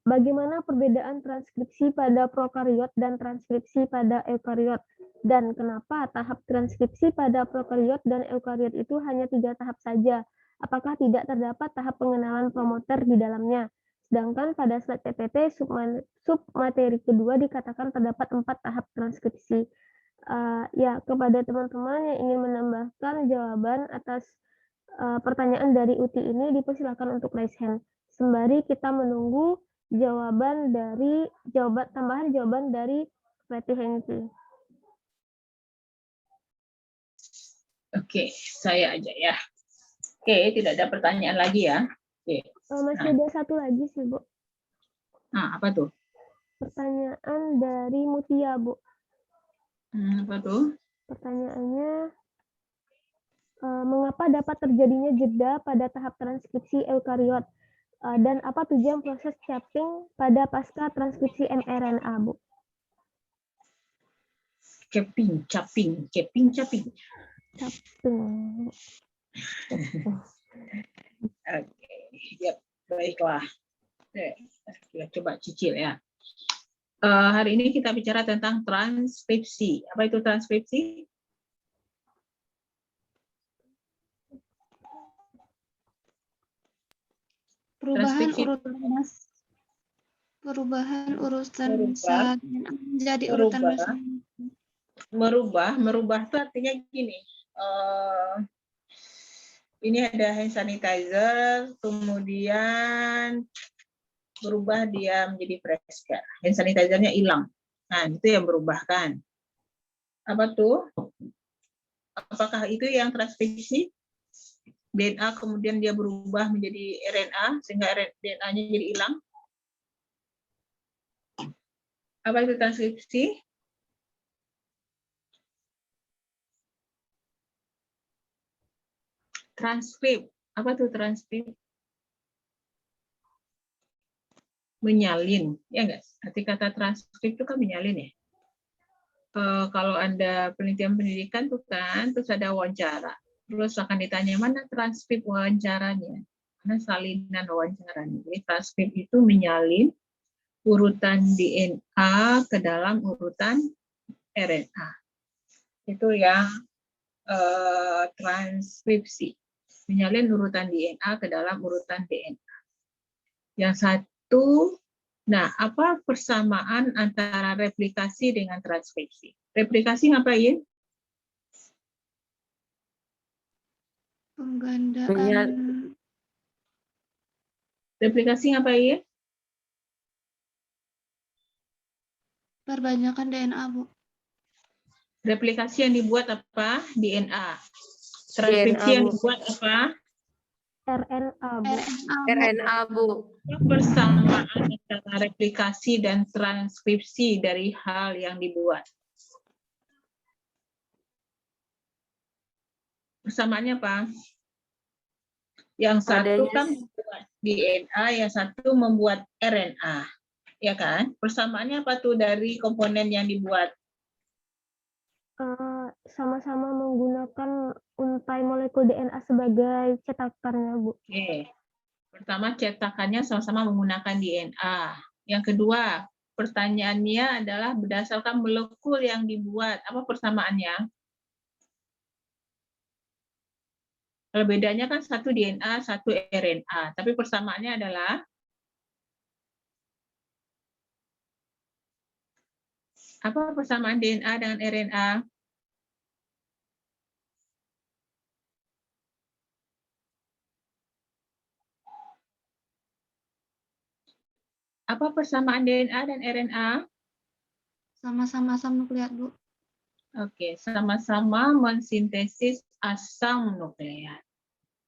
Bagaimana perbedaan transkripsi pada prokariot dan transkripsi pada eukariot? Dan kenapa tahap transkripsi pada prokariot dan eukariot itu hanya 3 tahap saja? Apakah tidak terdapat tahap pengenalan promoter di dalamnya? Sedangkan pada slide PPT submateri kedua dikatakan terdapat 4 tahap transkripsi. Ya, kepada teman-teman yang ingin menambahkan jawaban atas pertanyaan dari Uti ini, dipersilakan untuk raise hand. Sembari kita menunggu tambahan jawaban dari Pretty Hengki. Oke, saya aja ya. Oke, tidak ada pertanyaan lagi ya. Oke. Masih ada satu lagi sih, Bu. Nah, apa tuh? Pertanyaan dari Mutia, Bu. Apa tuh? Pertanyaannya, mengapa dapat terjadinya jeda pada tahap transkripsi eukariot? Dan apa tujuan proses capping pada pasca transkripsi mRNA, Bu? Capping. Oke, ya, baiklah. Kita coba cicil ya. Hari ini kita bicara tentang transkripsi. Apa itu transkripsi? Perubahan urutan basa menjadi urutan basa. Merubah itu artinya gini. Ini ada hand sanitizer, kemudian berubah dia menjadi fresh care. Hand sanitizer-nya hilang. Nah, itu yang berubah kan. Apa tuh? Apakah itu yang transkripsi? DNA kemudian dia berubah menjadi RNA sehingga DNA-nya jadi hilang. Apa itu transkripsi? Transkrip. Apa itu transkrip? Menyalin, ya enggak? Arti kata transkrip itu kan menyalin ya. Kalau Anda penelitian pendidikan tuh kan, terus ada wawancara. Terus akan ditanya mana transkrip wawancaranya, mana salinan wawancaranya. Jadi transkrip itu menyalin urutan DNA ke dalam urutan RNA. Itu yang transkripsi, menyalin urutan DNA ke dalam urutan DNA. Yang satu, nah apa persamaan antara replikasi dengan transkripsi? Replikasi ngapain? Penggandaan. Replikasi ngapain? Perbanyakan DNA, Bu. Replikasi yang dibuat apa? DNA. Transkripsi yang dibuat apa? RNA, Bu. RNA, Bu. Persamaan antara replikasi dan transkripsi dari hal yang dibuat. Persamaannya apa? Yang satu kan membuat DNA, yang satu membuat RNA. Ya kan? Persamaannya apa tuh dari komponen yang dibuat? Sama-sama menggunakan untai molekul DNA sebagai cetakannya, Bu. Oke. Pertama, cetakannya sama-sama menggunakan DNA. Yang kedua, pertanyaannya adalah berdasarkan molekul yang dibuat. Apa persamaannya? Kalau bedanya kan satu DNA, satu RNA. Tapi persamaannya adalah apa persamaan DNA dengan RNA? Apa persamaan DNA dan RNA? Sama-sama asam nukleat, Bu. Oke, sama-sama mensintesis asam nukleat.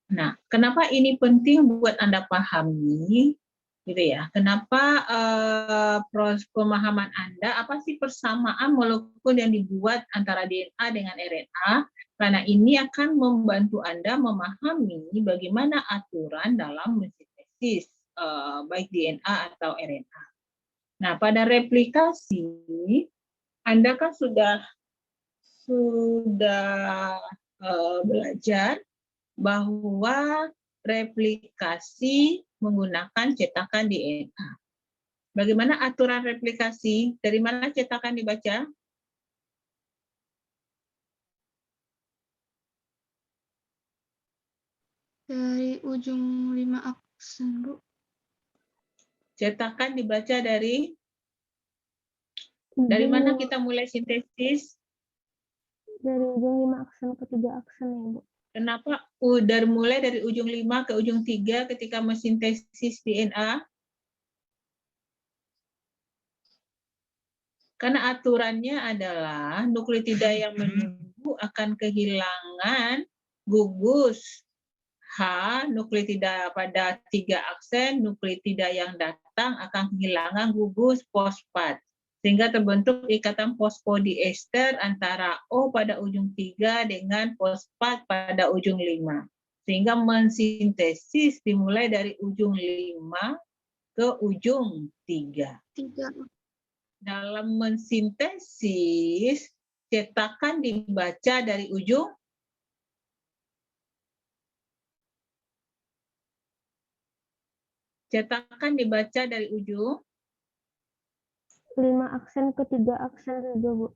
Nah, kenapa ini penting buat Anda pahami? Gitu ya. Kenapa pemahaman Anda, apa sih persamaan molekul yang dibuat antara DNA dengan RNA? Karena ini akan membantu Anda memahami bagaimana aturan dalam mensintesis baik DNA atau RNA. Nah, pada replikasi, Anda kan sudah belajar bahwa replikasi menggunakan cetakan DNA. Bagaimana aturan replikasi? Dari mana cetakan dibaca? Dari ujung 5 aksen, Bu. Cetakan dibaca dari mana kita mulai sintesis? Dari ujung 5 aksen ke 3 aksen ya, Bu. Kenapa mulai dari ujung 5 ke ujung 3 ketika mensintesis DNA? Karena aturannya adalah nukleotida yang menunggu akan kehilangan gugus H, nukleotida pada 3 aksen, nukleotida yang datang akan kehilangan gugus fosfat. Sehingga terbentuk ikatan fosfodiester antara O pada ujung 3 dengan fosfat pada ujung 5. Sehingga mensintesis dimulai dari ujung 5 ke ujung 3. Dalam mensintesis, cetakan dibaca dari ujung ujung 5 aksen ke 3 aksen juga, Bu.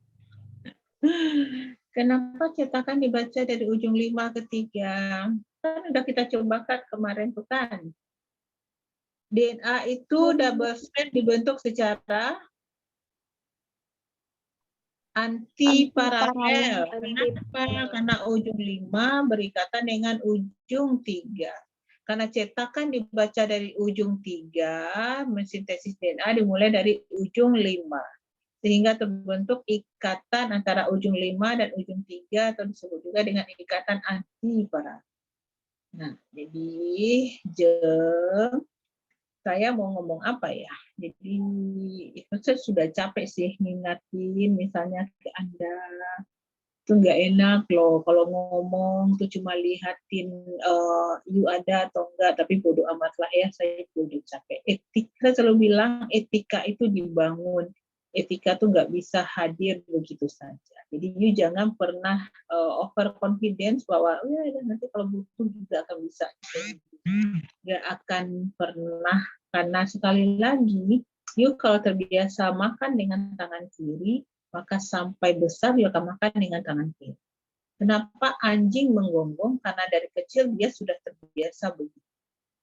Kenapa cetakan dibaca dari ujung 5 ke 3? Kan udah kita cobakan kemarin tuh kan. DNA itu double strand dibentuk secara antiparalel. Kenapa? Karena ujung 5 berikatan dengan ujung 3. Karena cetakan dibaca dari ujung 3, mensintesis DNA dimulai dari ujung 5. Sehingga terbentuk ikatan antara ujung 5 dan ujung 3, atau disebut juga dengan ikatan antiparalel. Nah, jadi saya mau ngomong apa ya? Jadi itu saya sudah capek sih ngingatin misalnya ke Anda. Itu nggak enak loh kalau ngomong tuh cuma lihatin you ada atau enggak, tapi bodo amat lah ya, saya udah capek. Etika, selalu bilang etika itu dibangun. Etika tuh nggak bisa hadir begitu saja. Jadi you jangan pernah over confidence bahwa ya nanti kalau butuh juga akan bisa. Nggak akan pernah, karena sekali lagi you kalau terbiasa makan dengan tangan kiri, maka sampai besar dia akan makan dengan tangan kiri. Kenapa anjing menggonggong? Karena dari kecil dia sudah terbiasa begitu.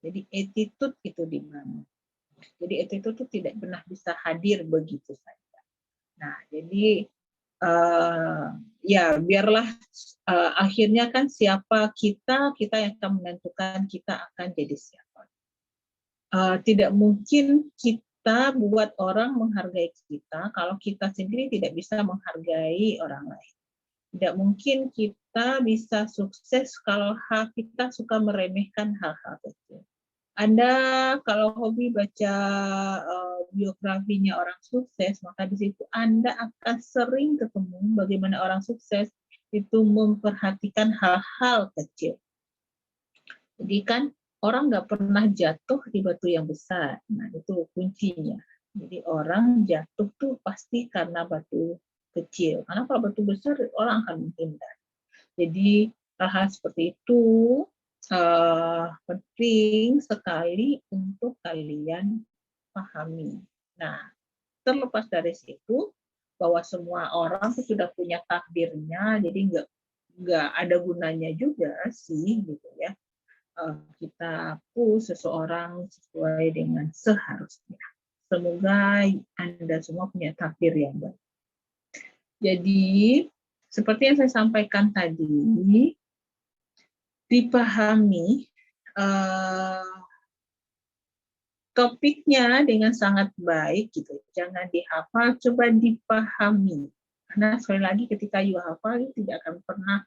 Jadi attitude itu dibangun. Jadi attitude itu tidak pernah bisa hadir begitu saja. Nah, jadi ya biarlah akhirnya kan siapa kita yang akan menentukan kita akan jadi siapa. Tidak mungkin kita buat orang menghargai kita kalau kita sendiri tidak bisa menghargai orang lain. Tidak mungkin kita bisa sukses kalau kita suka meremehkan hal-hal kecil. Anda kalau hobi baca biografinya orang sukses, maka di situ Anda akan sering ketemu bagaimana orang sukses itu memperhatikan hal-hal kecil. Jadi kan orang nggak pernah jatuh di batu yang besar. Nah, itu kuncinya. Jadi orang jatuh tuh pasti karena batu kecil. Karena kalau batu besar, orang akan menghindar. Jadi hal-hal seperti itu penting sekali untuk kalian pahami. Nah, terlepas dari situ, bahwa semua orang sudah punya takdirnya, jadi nggak ada gunanya juga sih, gitu ya. Kita push seseorang sesuai dengan seharusnya. Semoga Anda semua punya takdir yang baik. Jadi, seperti yang saya sampaikan tadi, dipahami topiknya dengan sangat baik, gitu. Jangan dihafal, coba dipahami. Karena sekali lagi ketika you hafal, you tidak akan pernah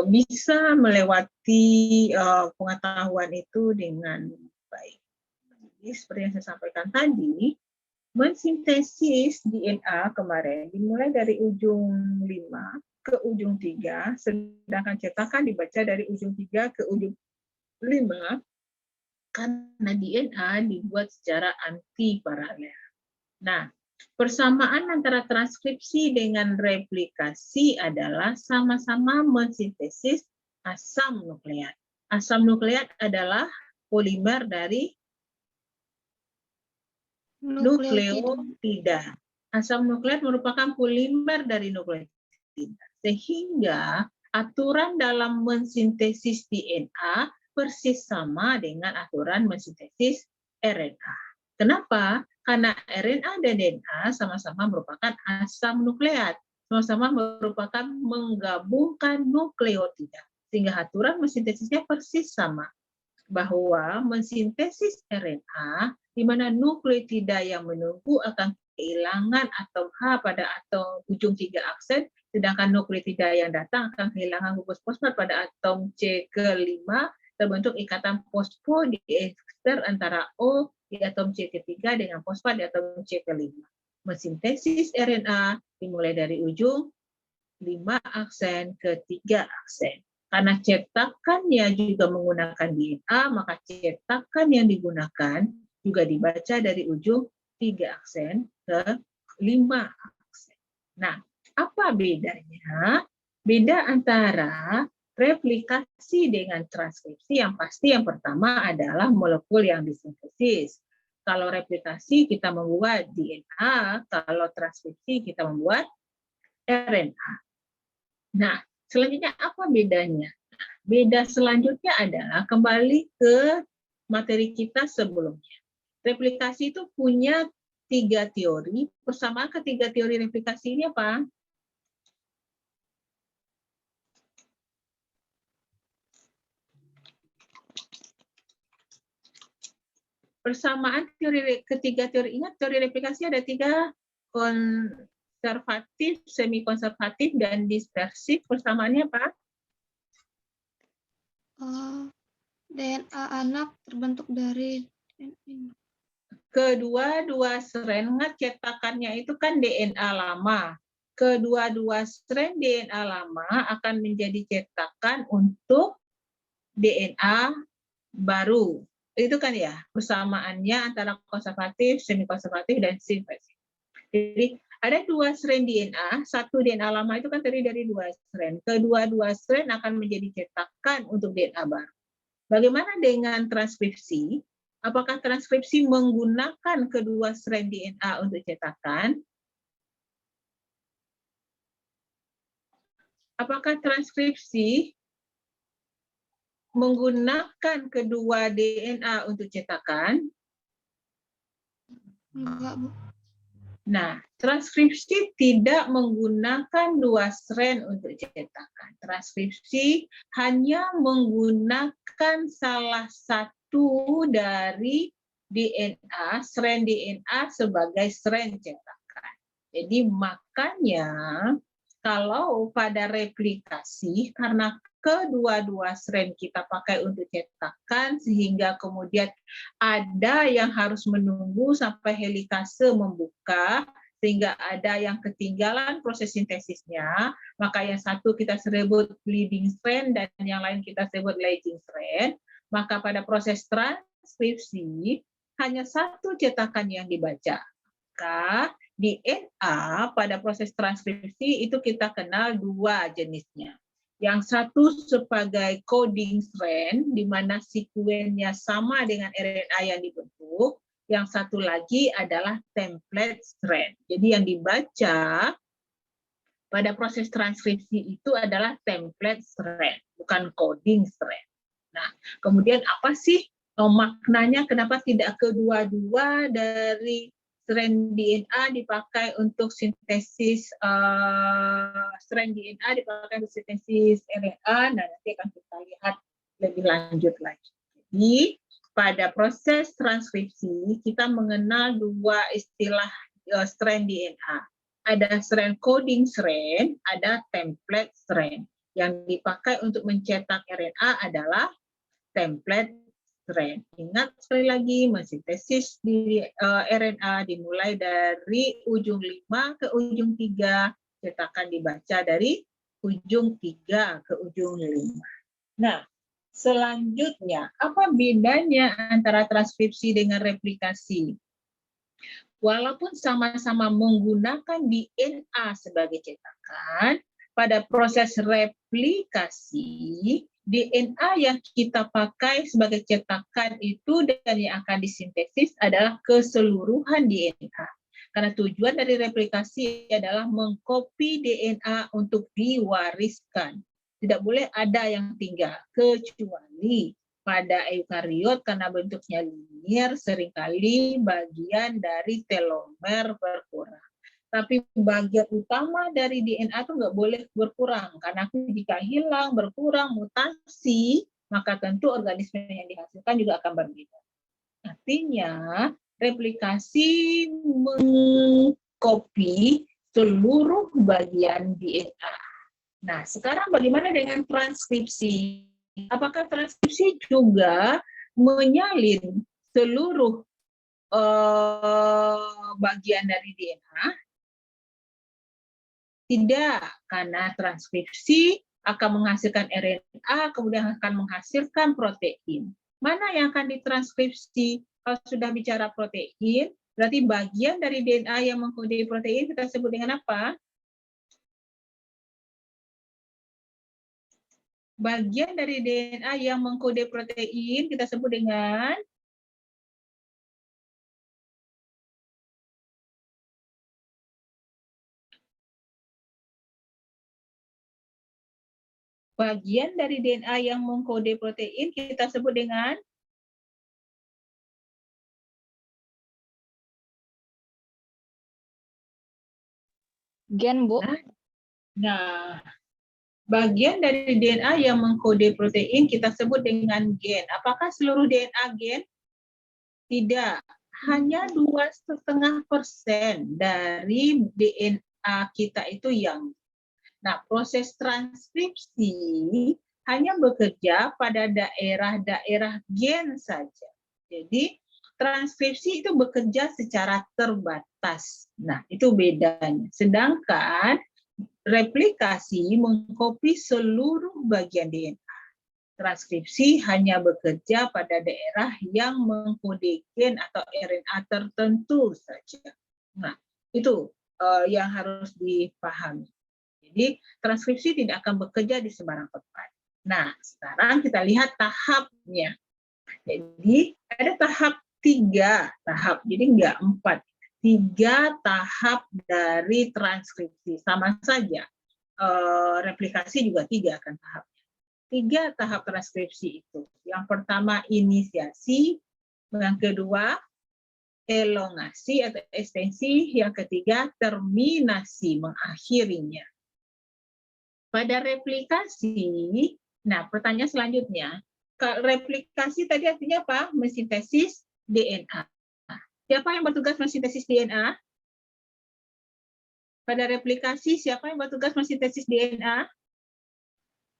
bisa melewati pengetahuan itu dengan baik. Jadi, seperti yang saya sampaikan tadi, mensintesis DNA kemarin dimulai dari ujung 5 ke ujung 3, sedangkan cetakan dibaca dari ujung 3 ke ujung 5, karena DNA dibuat secara anti paralel. Nah, persamaan antara transkripsi dengan replikasi adalah sama-sama mensintesis asam nukleat. Asam nukleat adalah polimer dari nukleotida. Asam nukleat merupakan polimer dari nukleotida. Sehingga aturan dalam mensintesis DNA persis sama dengan aturan mensintesis RNA. Kenapa? Karena RNA dan DNA sama-sama merupakan asam nukleat, sama-sama merupakan menggabungkan nukleotida, sehingga aturan mensintesisnya persis sama. Bahwa mensintesis RNA, di mana nukleotida yang menunggu akan kehilangan atom H pada atom ujung 3 aksen, sedangkan nukleotida yang datang akan kehilangan gugus fosfat pada atom C ke-5, terbentuk ikatan fosfodiester antara O di atom C ke-3 dengan fosfat di atom C ke-5. Mensintesis RNA dimulai dari ujung 5 aksen ke 3 aksen. Karena cetakannya juga menggunakan DNA, maka cetakan yang digunakan juga dibaca dari ujung 3 aksen ke 5 aksen. Nah, apa bedanya? Beda antara replikasi dengan transkripsi, yang pasti yang pertama adalah molekul yang disintesis. Kalau replikasi kita membuat DNA, kalau transkripsi kita membuat RNA. Nah, selanjutnya apa bedanya? Beda selanjutnya adalah kembali ke materi kita sebelumnya. Replikasi itu punya 3 teori. Persamaan ketiga teori replikasi ini apa? Persamaan ketiga teori, ingat teori replikasi ada 3, konservatif, semi konservatif, dan dispersif. Persamaannya apa? DNA anak terbentuk dari kedua-dua strain, cetakannya itu kan DNA lama. Kedua-dua strain DNA lama akan menjadi cetakan untuk DNA baru. Itu kan ya persamaannya antara konservatif, semi konservatif, dan dispersif. Jadi ada 2 strain DNA, satu DNA lama itu kan terdiri dari 2 strain. Kedua-dua strain akan menjadi cetakan untuk DNA baru. Bagaimana dengan transkripsi? Apakah transkripsi menggunakan kedua strain DNA untuk cetakan? Apakah transkripsi menggunakan kedua DNA untuk cetakan? Enggak, Bu. Nah, transkripsi tidak menggunakan 2 strain untuk cetakan. Transkripsi hanya menggunakan salah satu dari DNA, strain DNA sebagai strain cetakan. Jadi makanya kalau pada replikasi, karena kedua-dua strain kita pakai untuk cetakan, sehingga kemudian ada yang harus menunggu sampai helikase membuka, sehingga ada yang ketinggalan proses sintesisnya, maka yang satu kita sebut leading strain dan yang lain kita sebut lagging strain. maka pada proses transkripsi hanya satu cetakan yang dibaca. Maka DNA pada proses transkripsi itu kita kenal dua jenisnya. Yang satu sebagai coding strand, di mana sekuennya sama dengan RNA yang dibentuk. Yang satu lagi adalah template strand. Jadi yang dibaca pada proses transkripsi itu adalah template strand, bukan coding strand. Nah, kemudian apa sih maknanya, kenapa tidak kedua-dua dari strand DNA dipakai untuk sintesis strand DNA dipakai untuk sintesis RNA? Nah, nanti akan kita lihat lebih lanjut lagi. Jadi pada proses transkripsi kita mengenal dua istilah strand DNA. Ada strand coding strand, ada template strand. Yang dipakai untuk mencetak RNA adalah template strand. Ingat sekali lagi, mensintesis di RNA dimulai dari ujung 5 ke ujung 3, cetakan dibaca dari ujung 3 ke ujung 5. Nah, selanjutnya, apa bedanya antara transkripsi dengan replikasi? Walaupun sama-sama menggunakan DNA sebagai cetakan, pada proses replikasi, DNA yang kita pakai sebagai cetakan itu dan yang akan disintesis adalah keseluruhan DNA. Karena tujuan dari replikasi adalah mengcopy DNA untuk diwariskan. Tidak boleh ada yang tinggal, kecuali pada eukariot karena bentuknya linear seringkali bagian dari telomer berkurang. Tapi bagian utama dari DNA itu nggak boleh berkurang, karena jika hilang, berkurang, mutasi, maka tentu organisme yang dihasilkan juga akan berbeda. Artinya, replikasi mengcopy seluruh bagian DNA. Nah, sekarang bagaimana dengan transkripsi? Apakah transkripsi juga menyalin seluruh bagian dari DNA? Tidak, karena transkripsi akan menghasilkan RNA, kemudian akan menghasilkan protein. Mana yang akan ditranskripsi? Kalau sudah bicara protein, berarti bagian dari DNA yang mengkode protein kita sebut dengan apa? Bagian dari DNA yang mengkode protein kita sebut dengan bagian dari DNA yang mengkode protein kita sebut dengan gen, Bu. Nah, bagian dari DNA yang mengkode protein kita sebut dengan gen. Apakah seluruh DNA gen? Tidak, hanya 2,5% dari DNA kita itu yang. Nah, proses transkripsi hanya bekerja pada daerah-daerah gen saja. Jadi, transkripsi itu bekerja secara terbatas. Nah, itu bedanya. Sedangkan replikasi mengcopy seluruh bagian DNA. Transkripsi hanya bekerja pada daerah yang mengkode gen atau RNA tertentu saja. Nah, itu yang harus dipahami. Jadi, transkripsi tidak akan bekerja di sembarang tempat. Nah, sekarang kita lihat tahapnya. Jadi, ada tahap 3 tahap, jadi enggak 4. 3 tahap dari transkripsi. Sama saja, replikasi juga 3 kan tahapnya. 3 tahap transkripsi itu. Yang pertama, inisiasi. Yang kedua, elongasi atau ekstensi. Yang ketiga, terminasi, mengakhirinya. Pada replikasi, nah pertanyaan selanjutnya, replikasi tadi artinya apa? Mensintesis DNA. Siapa yang bertugas mensintesis DNA? Pada replikasi, siapa yang bertugas mensintesis DNA?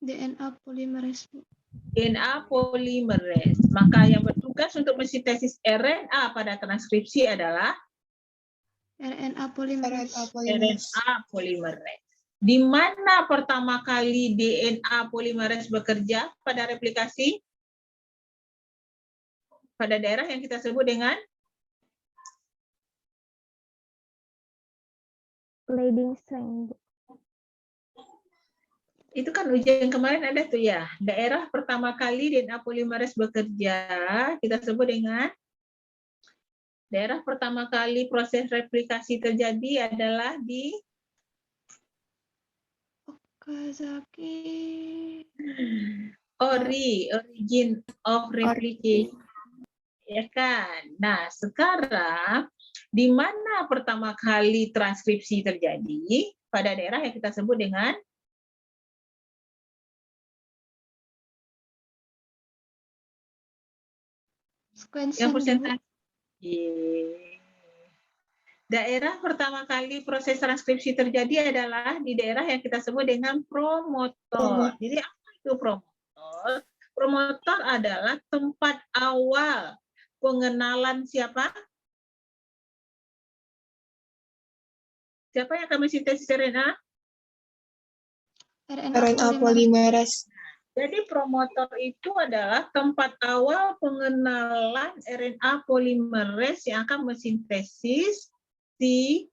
DNA polimerase. DNA polimerase. Maka yang bertugas untuk mensintesis RNA pada transkripsi adalah RNA polimerase. RNA polimerase. Di mana pertama kali DNA polimerase bekerja pada replikasi? pada daerah yang kita sebut dengan leading strength. itu kan ujian kemarin ada tuh ya. Daerah pertama kali DNA polimerase bekerja kita sebut dengan daerah pertama kali proses replikasi terjadi adalah di Okazaki. origin of replication. Ya kan? Nah, sekarang di mana pertama kali transkripsi terjadi? Pada daerah yang kita sebut dengan yang persentase. Daerah pertama kali proses transkripsi terjadi adalah di daerah yang kita sebut dengan promotor. Jadi apa itu promotor? Promotor adalah tempat awal pengenalan siapa? Siapa yang akan mensintesis RNA? RNA polimerase. Jadi promotor itu adalah tempat awal pengenalan RNA polimerase yang akan mensintesis si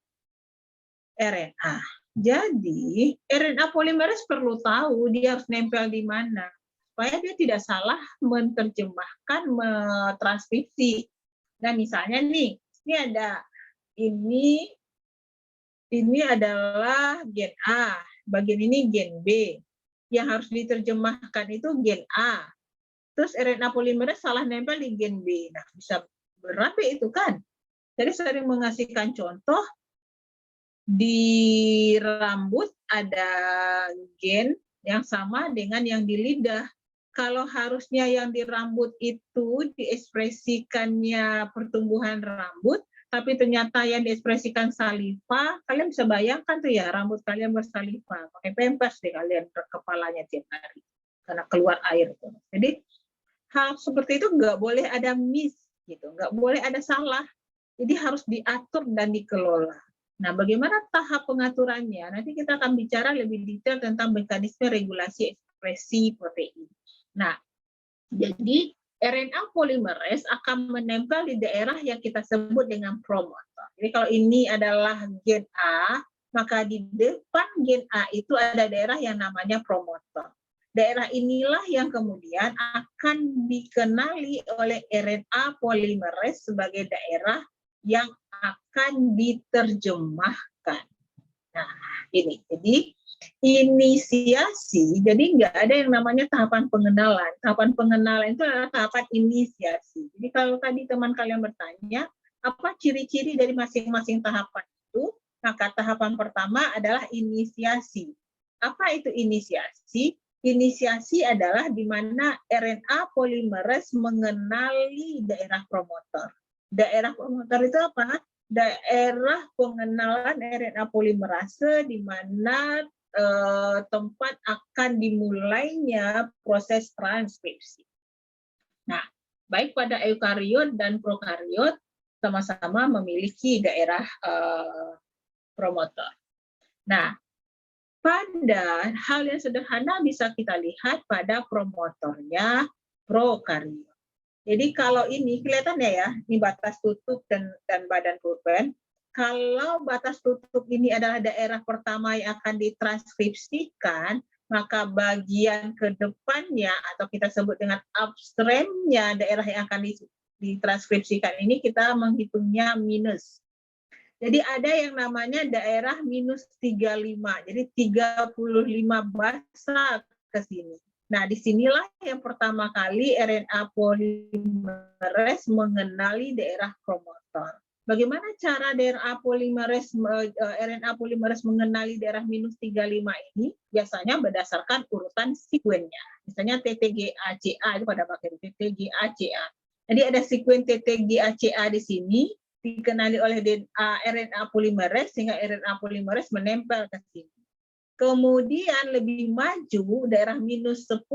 RNA. Jadi RNA polimerase perlu tahu dia harus nempel di mana supaya dia tidak salah menerjemahkan transkripsi. Nah misalnya nih, ini adalah gen A, bagian ini gen B. Yang harus diterjemahkan itu gen A. Terus RNA polimerase salah nempel di gen B. Nah, bisa berat itu kan. Jadi sering mengasihkan contoh di rambut ada gen yang sama dengan yang di lidah. Kalau harusnya yang di rambut itu diekspresikannya pertumbuhan rambut, tapi ternyata yang diekspresikan saliva, kalian bisa bayangkan tuh ya, rambut kalian bersaliva, pakai pempes deh kalian kepalanya tiap hari, karena keluar air. Jadi hal seperti itu nggak boleh ada miss, gitu, nggak boleh ada salah. Jadi harus diatur dan dikelola. Nah, bagaimana tahap pengaturannya? Nanti kita akan bicara lebih detail tentang mekanisme regulasi ekspresi protein. Nah, jadi RNA polimerase akan menempel di daerah yang kita sebut dengan promotor. Jadi kalau ini adalah gen A, maka di depan gen A itu ada daerah yang namanya promotor. Daerah inilah yang kemudian akan dikenali oleh RNA polimerase sebagai daerah yang akan diterjemahkan. Nah, ini. Jadi inisiasi, jadi nggak ada yang namanya tahapan pengenalan. Tahapan pengenalan itu adalah tahapan inisiasi. Jadi kalau tadi teman kalian bertanya, apa ciri-ciri dari masing-masing tahapan itu? Maka tahapan pertama adalah inisiasi. Apa itu inisiasi? Inisiasi adalah di mana RNA polimerase mengenali daerah promotor. Daerah promotor itu apa? Daerah pengenalan RNA polimerase di mana tempat akan dimulainya proses transkripsi. Nah, baik pada eukariot dan prokariot sama-sama memiliki daerah promotor. Nah, pada hal yang sederhana bisa kita lihat pada promotornya prokariot. Jadi kalau ini kelihatannya ya, ini batas tutup dan badan pulpen. Kalau batas tutup ini adalah daerah pertama yang akan ditranskripsikan, maka bagian ke depannya atau kita sebut dengan upstreamnya daerah yang akan ditranskripsikan ini kita menghitungnya minus. Jadi ada yang namanya daerah minus 35, jadi 35 basa ke sini. Nah, disinilah yang pertama kali RNA polimerase mengenali daerah promotor. Bagaimana cara RNA polimerase mengenali daerah minus 35 ini? Biasanya berdasarkan urutan sekuennya. Misalnya TTGA-CA itu pada bagian TTGA-CA. Jadi ada sekuen TTGA-CA di sini dikenali oleh RNA polimerase sehingga RNA polimerase menempel ke sini. Kemudian lebih maju daerah minus 10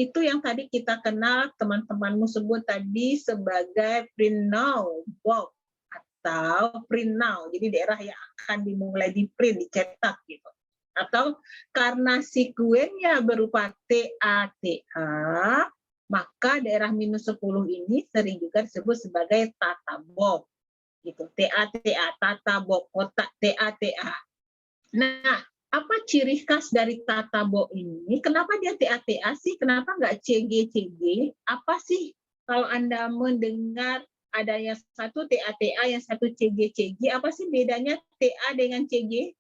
itu yang tadi kita kenal teman-temanmu sebut tadi sebagai print now box atau print now. Jadi daerah yang akan dimulai di print, dicetak gitu. Atau karena sekuennya berupa TATA, Maka daerah minus 10 ini sering juga disebut sebagai tata box. Gitu. TATA, tata box, kotak TATA. Nah, apa ciri khas dari tata box ini? Kenapa dia TATA sih? Kenapa nggak CG? Apa sih kalau Anda mendengar ada yang satu TATA, yang satu CG? Apa sih bedanya TA dengan CG?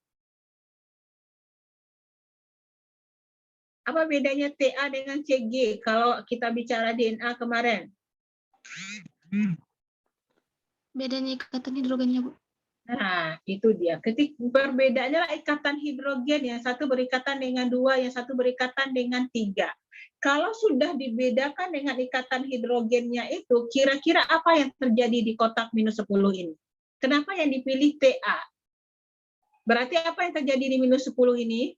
Apa bedanya TA dengan CG kalau kita bicara DNA kemarin? Bedanya ikatan hidrogennya, Bu. Nah, itu dia. Perbedaannya lah ikatan hidrogen. Yang satu berikatan dengan 2, yang satu berikatan dengan 3. Kalau sudah dibedakan dengan ikatan hidrogennya itu, kira-kira apa yang terjadi di kotak minus 10 ini? Kenapa yang dipilih TA? Berarti apa yang terjadi di minus 10 ini?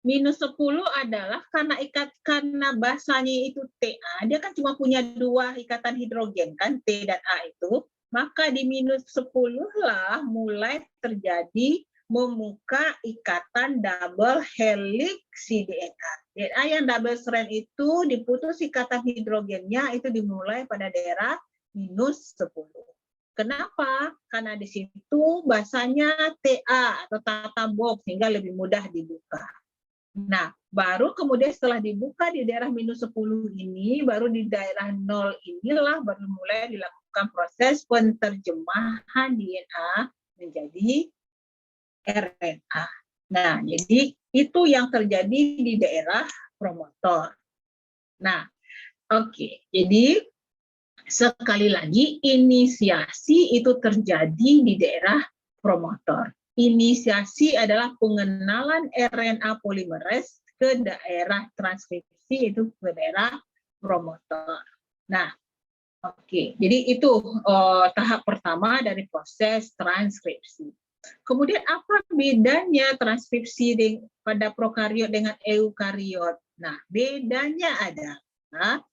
Minus 10 adalah karena basanya itu TA, dia kan cuma punya 2 ikatan hidrogen kan, T dan A itu, maka di minus 10 lah mulai terjadi membuka ikatan double helix si DNA. DNA yang double strand itu diputus ikatan hidrogennya itu dimulai pada daerah minus 10. Kenapa? Karena di situ basanya TA atau tata box sehingga lebih mudah dibuka. Nah, baru kemudian setelah dibuka di daerah minus 10 ini, baru di daerah 0 inilah baru mulai dilakukan proses penterjemahan DNA menjadi RNA. Nah, jadi itu yang terjadi di daerah promotor. Nah, oke. Jadi sekali lagi inisiasi itu terjadi di daerah promotor. Inisiasi adalah pengenalan RNA polimerase ke daerah transkripsi, itu ke daerah promotor. Nah, oke. Jadi itu tahap pertama dari proses transkripsi. Kemudian apa bedanya transkripsi pada prokariot dengan eukariot? Nah, bedanya adalah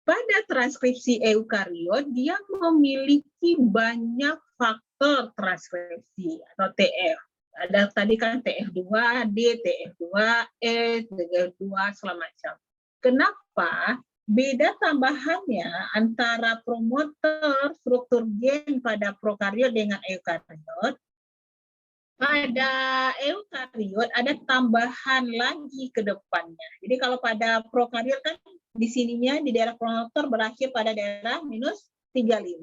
pada transkripsi eukariot dia memiliki banyak faktor transkripsi atau TF. Ada tadi kan TF2D, TF2E, TF2 segala macam. Kenapa? Beda tambahannya antara promotor struktur gen pada prokariot dengan eukariot. Pada eukariot ada tambahan lagi ke depannya. Jadi kalau pada prokariot kan di sininya di daerah promotor berakhir pada daerah minus 35.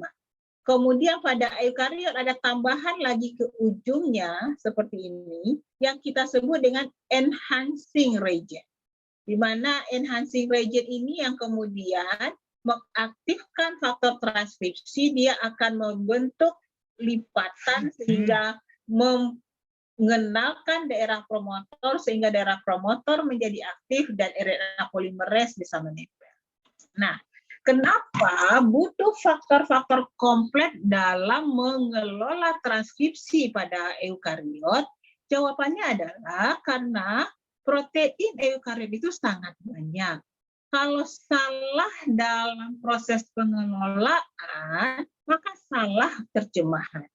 Kemudian pada eukariot ada tambahan lagi ke ujungnya seperti ini yang kita sebut dengan enhancing region. Di mana enhancing region ini yang kemudian mengaktifkan faktor transkripsi, dia akan membentuk lipatan sehingga mengenalkan daerah promotor sehingga daerah promotor menjadi aktif dan RNA polimerase bisa menempel. Nah, kenapa butuh faktor-faktor kompleks dalam mengelola transkripsi pada eukariot? Jawabannya adalah karena protein eukariot itu sangat banyak. Kalau salah dalam proses pengelolaan, maka salah terjemahan.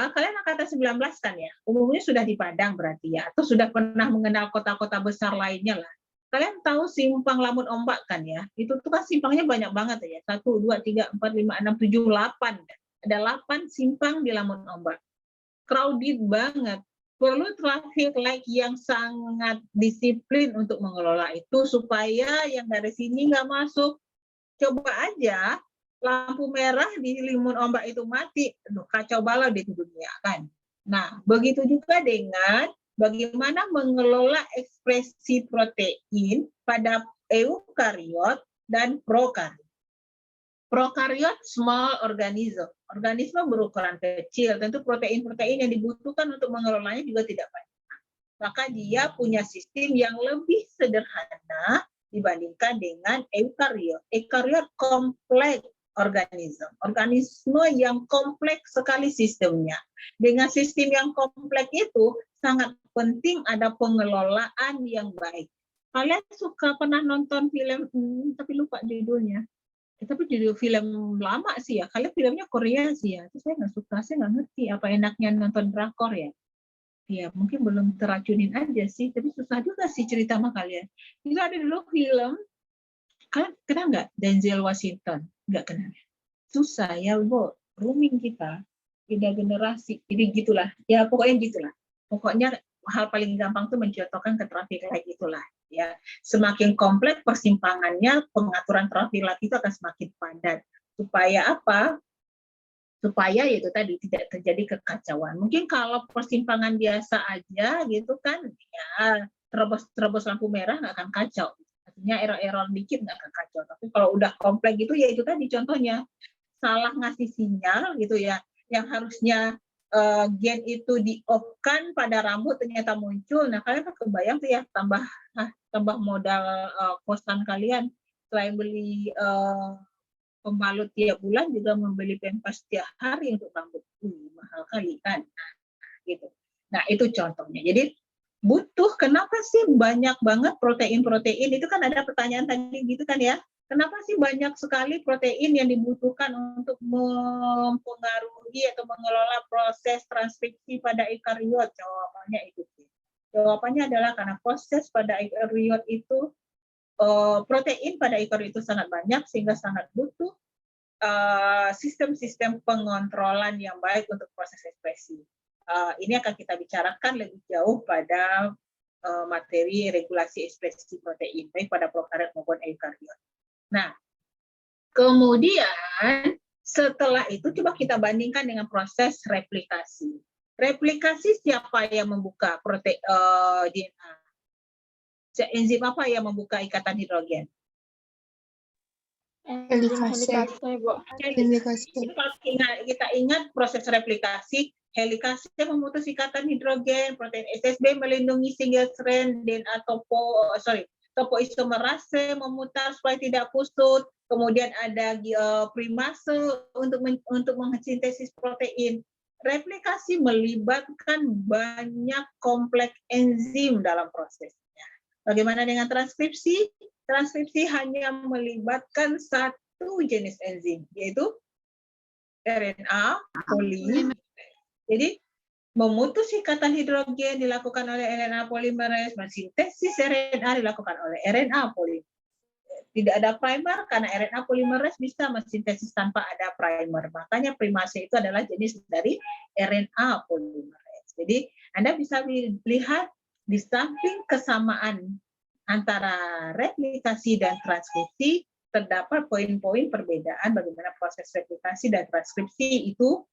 Kalian angkatan 19 kan ya? Umumnya sudah di Padang berarti ya, atau sudah pernah mengenal kota-kota besar lainnya lah. Kalian tahu simpang Lamun Ombak kan ya? Itu tuh kan simpangnya banyak banget ya. 1, 2, 3, 4, 5, 6, 7, 8. Ada 8 simpang di Lamun Ombak. Crowded banget. Perlu traffic light yang sangat disiplin untuk mengelola itu supaya yang dari sini nggak masuk. Coba aja lampu merah di Lamun Ombak itu mati, kacau balau di dunia kan. Nah, begitu juga dengan bagaimana mengelola ekspresi protein pada eukariot dan prokariot. Prokariot small organism. Organisme berukuran kecil, tentu protein-protein yang dibutuhkan untuk mengelolanya juga tidak banyak. Maka dia punya sistem yang lebih sederhana dibandingkan dengan eukariot. Eukariot kompleks organisme. Organisme yang kompleks sekali sistemnya. Dengan sistem yang kompleks itu sangat penting ada pengelolaan yang baik. Kalian pernah nonton film, tapi lupa judulnya. Tapi judul film lama sih ya. Kalian filmnya Korea sih ya. Itu saya nggak suka, saya nggak ngerti apa enaknya nonton drakor ya. Ya, mungkin belum teracunin aja sih, tapi susah juga sih cerita sama kalian. Itu ada dulu film, kalian kenal nggak Denzel Washington? Nggak kenal. Susah ya, Bu. Rooming kita, beda generasi. Jadi gitulah. Ya, pokoknya gitulah. Pokoknya hal paling gampang tuh mencontohkan ke traffic light itulah. Ya, semakin kompleks persimpangannya, pengaturan traffic light itu akan semakin padat. Supaya apa? Supaya itu tadi tidak terjadi kekacauan. Mungkin kalau persimpangan biasa aja gitu kan, ya terobos lampu merah nggak akan kacau. Artinya error-error dikit nggak akan kacau. Tapi kalau udah kompleks gitu, ya itu tadi contohnya salah ngasih sinyal gitu ya, yang harusnya gen itu di off-kan pada rambut ternyata muncul. Nah kalian kan kebayang tuh ya tambah modal kosan kalian selain beli pembalut tiap bulan juga membeli pempas tiap hari untuk rambut. Mahal kali kan. Nah, gitu. Nah, itu contohnya. Jadi butuh, kenapa sih banyak banget protein-protein? Itu kan ada pertanyaan tadi gitu kan ya. Kenapa sih banyak sekali protein yang dibutuhkan untuk mempengaruhi atau mengelola proses transkripsi pada eukariot? Jawabannya itu. Jawabannya adalah karena proses pada eukariot itu protein pada eukariot itu sangat banyak sehingga sangat butuh sistem-sistem pengontrolan yang baik untuk proses ekspresi. Ini akan kita bicarakan lebih jauh pada materi regulasi ekspresi protein, baik pada prokariot maupun eukariot. Nah, kemudian setelah itu coba kita bandingkan dengan proses replikasi. Replikasi siapa yang membuka DNA? Enzim apa yang membuka ikatan hidrogen? Helikase, Bu. Kalau kita ingat proses replikasi, helikase memutus ikatan hidrogen, protein SSB melindungi single strand DNA topoisomerase memutar supaya tidak kusut, kemudian ada primase untuk mensintesis protein. Replikasi melibatkan banyak kompleks enzim dalam prosesnya. Bagaimana dengan transkripsi? Transkripsi hanya melibatkan satu jenis enzim, yaitu RNA polimerase. Jadi memutus ikatan hidrogen dilakukan oleh RNA polimerase, mensintesis RNA dilakukan oleh RNA polimerase. Tidak ada primer karena RNA polimerase bisa mensintesis tanpa ada primer. Makanya primase itu adalah jenis dari RNA polimerase. Jadi Anda bisa lihat di samping kesamaan antara replikasi dan transkripsi, terdapat poin-poin perbedaan bagaimana proses replikasi dan transkripsi itu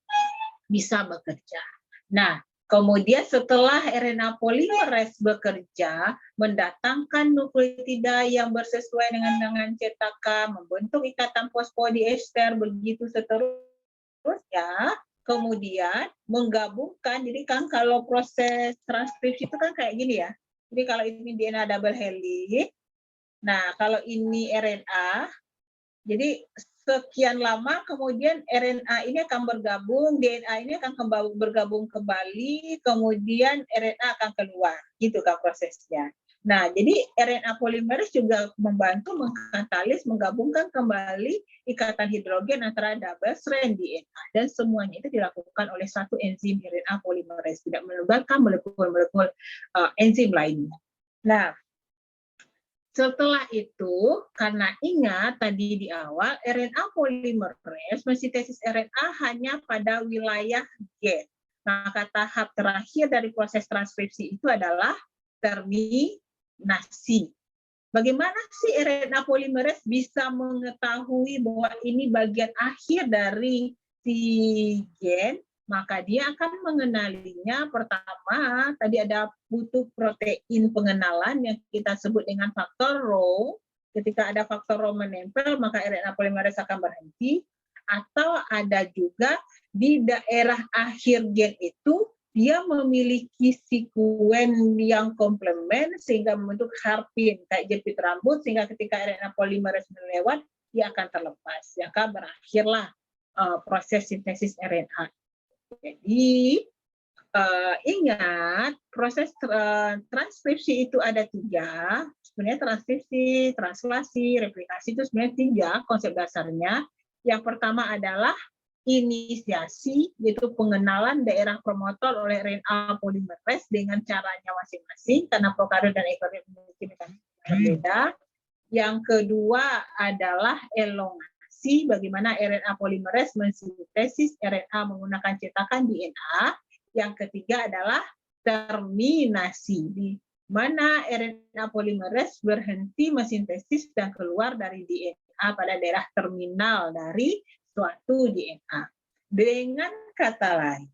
bisa bekerja. Nah, kemudian setelah RNA polimerase bekerja, mendatangkan nukleotida yang bersesuai dengan cetakan, membentuk ikatan fosfodiester, begitu seterusnya, kemudian menggabungkan. Jadi kan kalau proses transkripsi itu kan kayak gini ya. Jadi kalau ini DNA double helix, nah kalau ini RNA, jadi sekian lama kemudian RNA ini akan bergabung, DNA ini akan bergabung kembali, kemudian RNA akan keluar, gitu kan prosesnya. Nah, jadi RNA polimerase juga membantu mengkatalis, menggabungkan kembali ikatan hidrogen antara double strand DNA, dan semuanya itu dilakukan oleh satu enzim RNA polimerase, tidak melibatkan molekul-molekul enzim lainnya. Nah, setelah itu, karena ingat tadi di awal, RNA polimerase mensintesis RNA hanya pada wilayah gen. Maka tahap terakhir dari proses transkripsi itu adalah terminasi. Bagaimana sih RNA polimerase bisa mengetahui bahwa ini bagian akhir dari si gen? Maka dia akan mengenalinya. Pertama, tadi ada butuh protein pengenalan yang kita sebut dengan faktor Rho. Ketika ada faktor Rho menempel, maka RNA polimerase akan berhenti. Atau ada juga di daerah akhir gen itu, dia memiliki sekuen yang komplement sehingga membentuk hairpin, kayak jepit rambut, sehingga ketika RNA polimerase melewat, dia akan terlepas. Maka berakhirlah proses sintesis RNA. Jadi ingat proses transkripsi itu ada 3. Sebenarnya transkripsi, translasi, replikasi itu sebenarnya 3 konsep dasarnya. Yang pertama adalah inisiasi, yaitu pengenalan daerah promotor oleh RNA polimerase dengan caranya masing-masing, karena prokariot dan eukariot memiliki mekanisme berbeda. Yang kedua adalah elongasi, bagaimana RNA polimerase mensintesis RNA menggunakan cetakan DNA. Yang ketiga adalah terminasi, di mana RNA polimerase berhenti mensintesis dan keluar dari DNA pada daerah terminal dari suatu DNA. Dengan kata lain,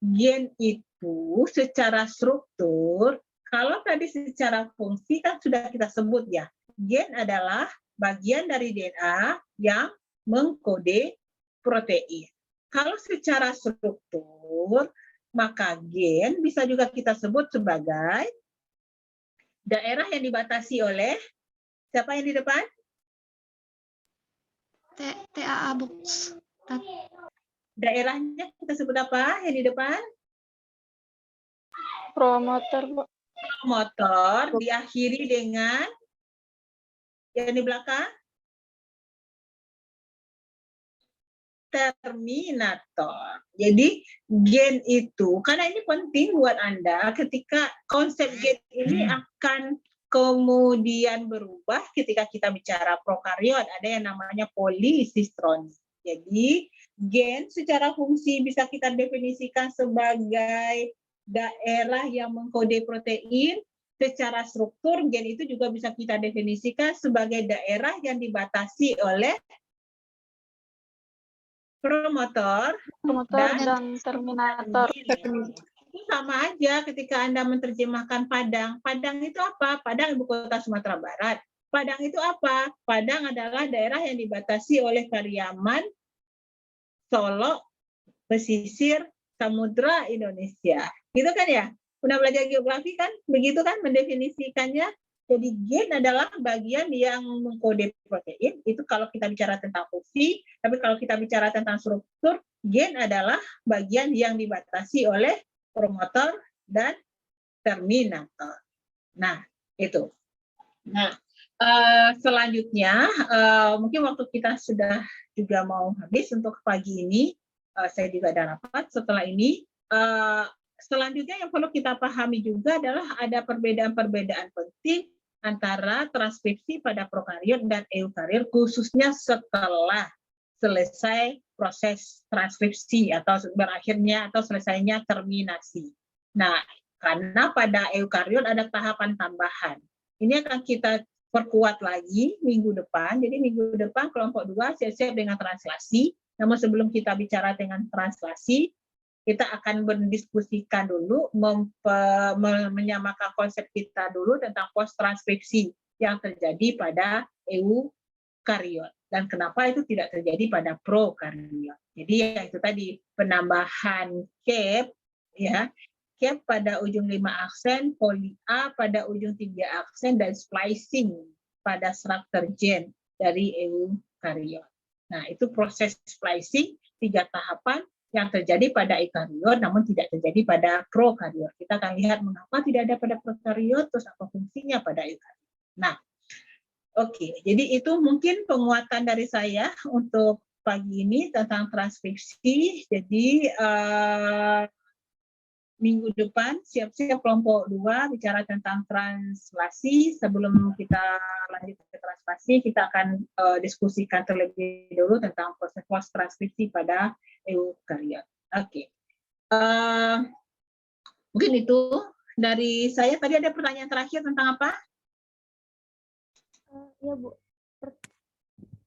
gen itu secara struktur, kalau tadi secara fungsi kan sudah kita sebut ya, gen adalah bagian dari DNA yang mengkode protein. Kalau secara struktur, maka gen bisa juga kita sebut sebagai daerah yang dibatasi oleh, siapa yang di depan? TAA box. Daerahnya kita sebut apa yang di depan? Promotor, Bu. Promotor diakhiri dengan yang di belakang? Terminator. Jadi gen itu, karena ini penting buat Anda, ketika konsep gen ini akan kemudian berubah ketika kita bicara prokariot, ada yang namanya polisistroni. Jadi gen secara fungsi bisa kita definisikan sebagai daerah yang mengkode protein. Secara struktur gen itu juga bisa kita definisikan sebagai daerah yang dibatasi oleh promotor dan terminator. Itu sama aja ketika Anda menerjemahkan Padang. Padang itu apa? Padang ibu kota Sumatera Barat. Padang itu apa? Padang adalah daerah yang dibatasi oleh Pariaman, Solo, pesisir, samudra Indonesia. Gitu kan ya? Pernah belajar geografi kan? Begitu kan mendefinisikannya? Jadi gen adalah bagian yang mengkode protein, itu kalau kita bicara tentang fungsi, tapi kalau kita bicara tentang struktur, gen adalah bagian yang dibatasi oleh promotor dan terminator. Nah, itu. Nah, selanjutnya, mungkin waktu kita sudah juga mau habis untuk pagi ini, saya juga ada rapat setelah ini. Selanjutnya yang perlu kita pahami juga adalah ada perbedaan-perbedaan penting antara transkripsi pada prokariot dan eukariot, khususnya setelah selesai proses transkripsi atau berakhirnya atau selesainya terminasi. Nah, karena pada eukariot ada tahapan tambahan. Ini akan kita perkuat lagi minggu depan. Jadi minggu depan kelompok 2 siap-siap dengan translasi. Namun sebelum kita bicara dengan translasi, kita akan berdiskusikan dulu, menyamakan konsep kita dulu tentang post-transkripsi yang terjadi pada eukariot. Dan kenapa itu tidak terjadi pada prokariot. Jadi ya itu tadi, penambahan cap, ya, cap pada ujung 5 aksen, poli A pada ujung 3 aksen, dan splicing pada struktur gen dari eukariot. Nah, itu proses splicing, 3 tahapan, yang terjadi pada eukariot namun tidak terjadi pada prokariot. Kita akan lihat mengapa tidak ada pada prokariot, terus apa fungsinya pada eukariot. Nah, oke, jadi itu mungkin penguatan dari saya untuk pagi ini tentang transkripsi. Jadi minggu depan siap-siap kelompok 2 bicara tentang translasi. Sebelum kita lanjut ke translasi, kita akan diskusikan terlebih dahulu tentang proses post transkripsi pada eukariot. Oke. Mungkin itu dari saya. Tadi ada pertanyaan terakhir tentang apa? Ya Bu,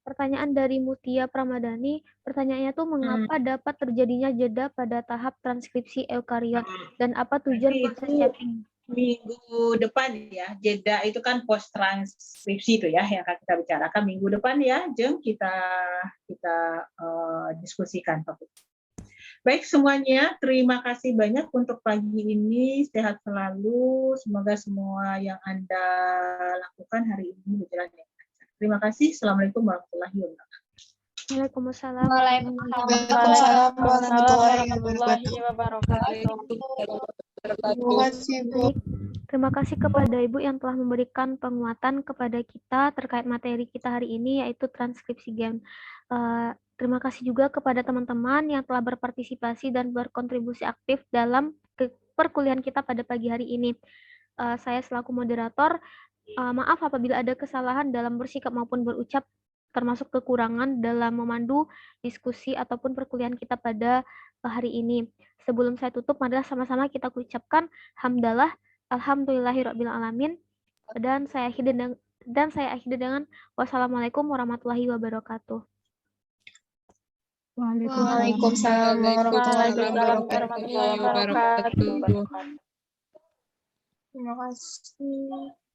pertanyaan dari Mutia Pramadani, pertanyaannya tuh mengapa dapat terjadinya jeda pada tahap transkripsi eukariot dan apa tujuan proses shaping? Minggu depan ya, jeda itu kan post transkripsi itu ya yang akan kita bicarakan minggu depan ya, jeng kita diskusikan topik. Baik semuanya, terima kasih banyak untuk pagi ini, sehat selalu, semoga semua yang Anda lakukan hari ini berjalan dengan lancar. Terima kasih, Assalamualaikum warahmatullahi wabarakatuh. Waalaikumsalam. Waalaikumsalam warahmatullahi wabarakatuh. Terima kasih, Bu. Terima kasih kepada Ibu yang telah memberikan penguatan kepada kita terkait materi kita hari ini, yaitu transkripsi gen. Terima kasih juga kepada teman-teman yang telah berpartisipasi dan berkontribusi aktif dalam perkuliahan kita pada pagi hari ini. Saya selaku moderator, maaf apabila ada kesalahan dalam bersikap maupun berucap, termasuk kekurangan dalam memandu diskusi ataupun perkuliahan kita pada hari ini. Sebelum saya tutup, marilah sama-sama kita ucapkan hamdalah, alhamdulillahirabbil alamin, dan saya akhiri dengan wassalamualaikum warahmatullahi wabarakatuh. Waalaikumsalam Waalaikumsalam warahmatullahi wabarakatuh. Terima kasih.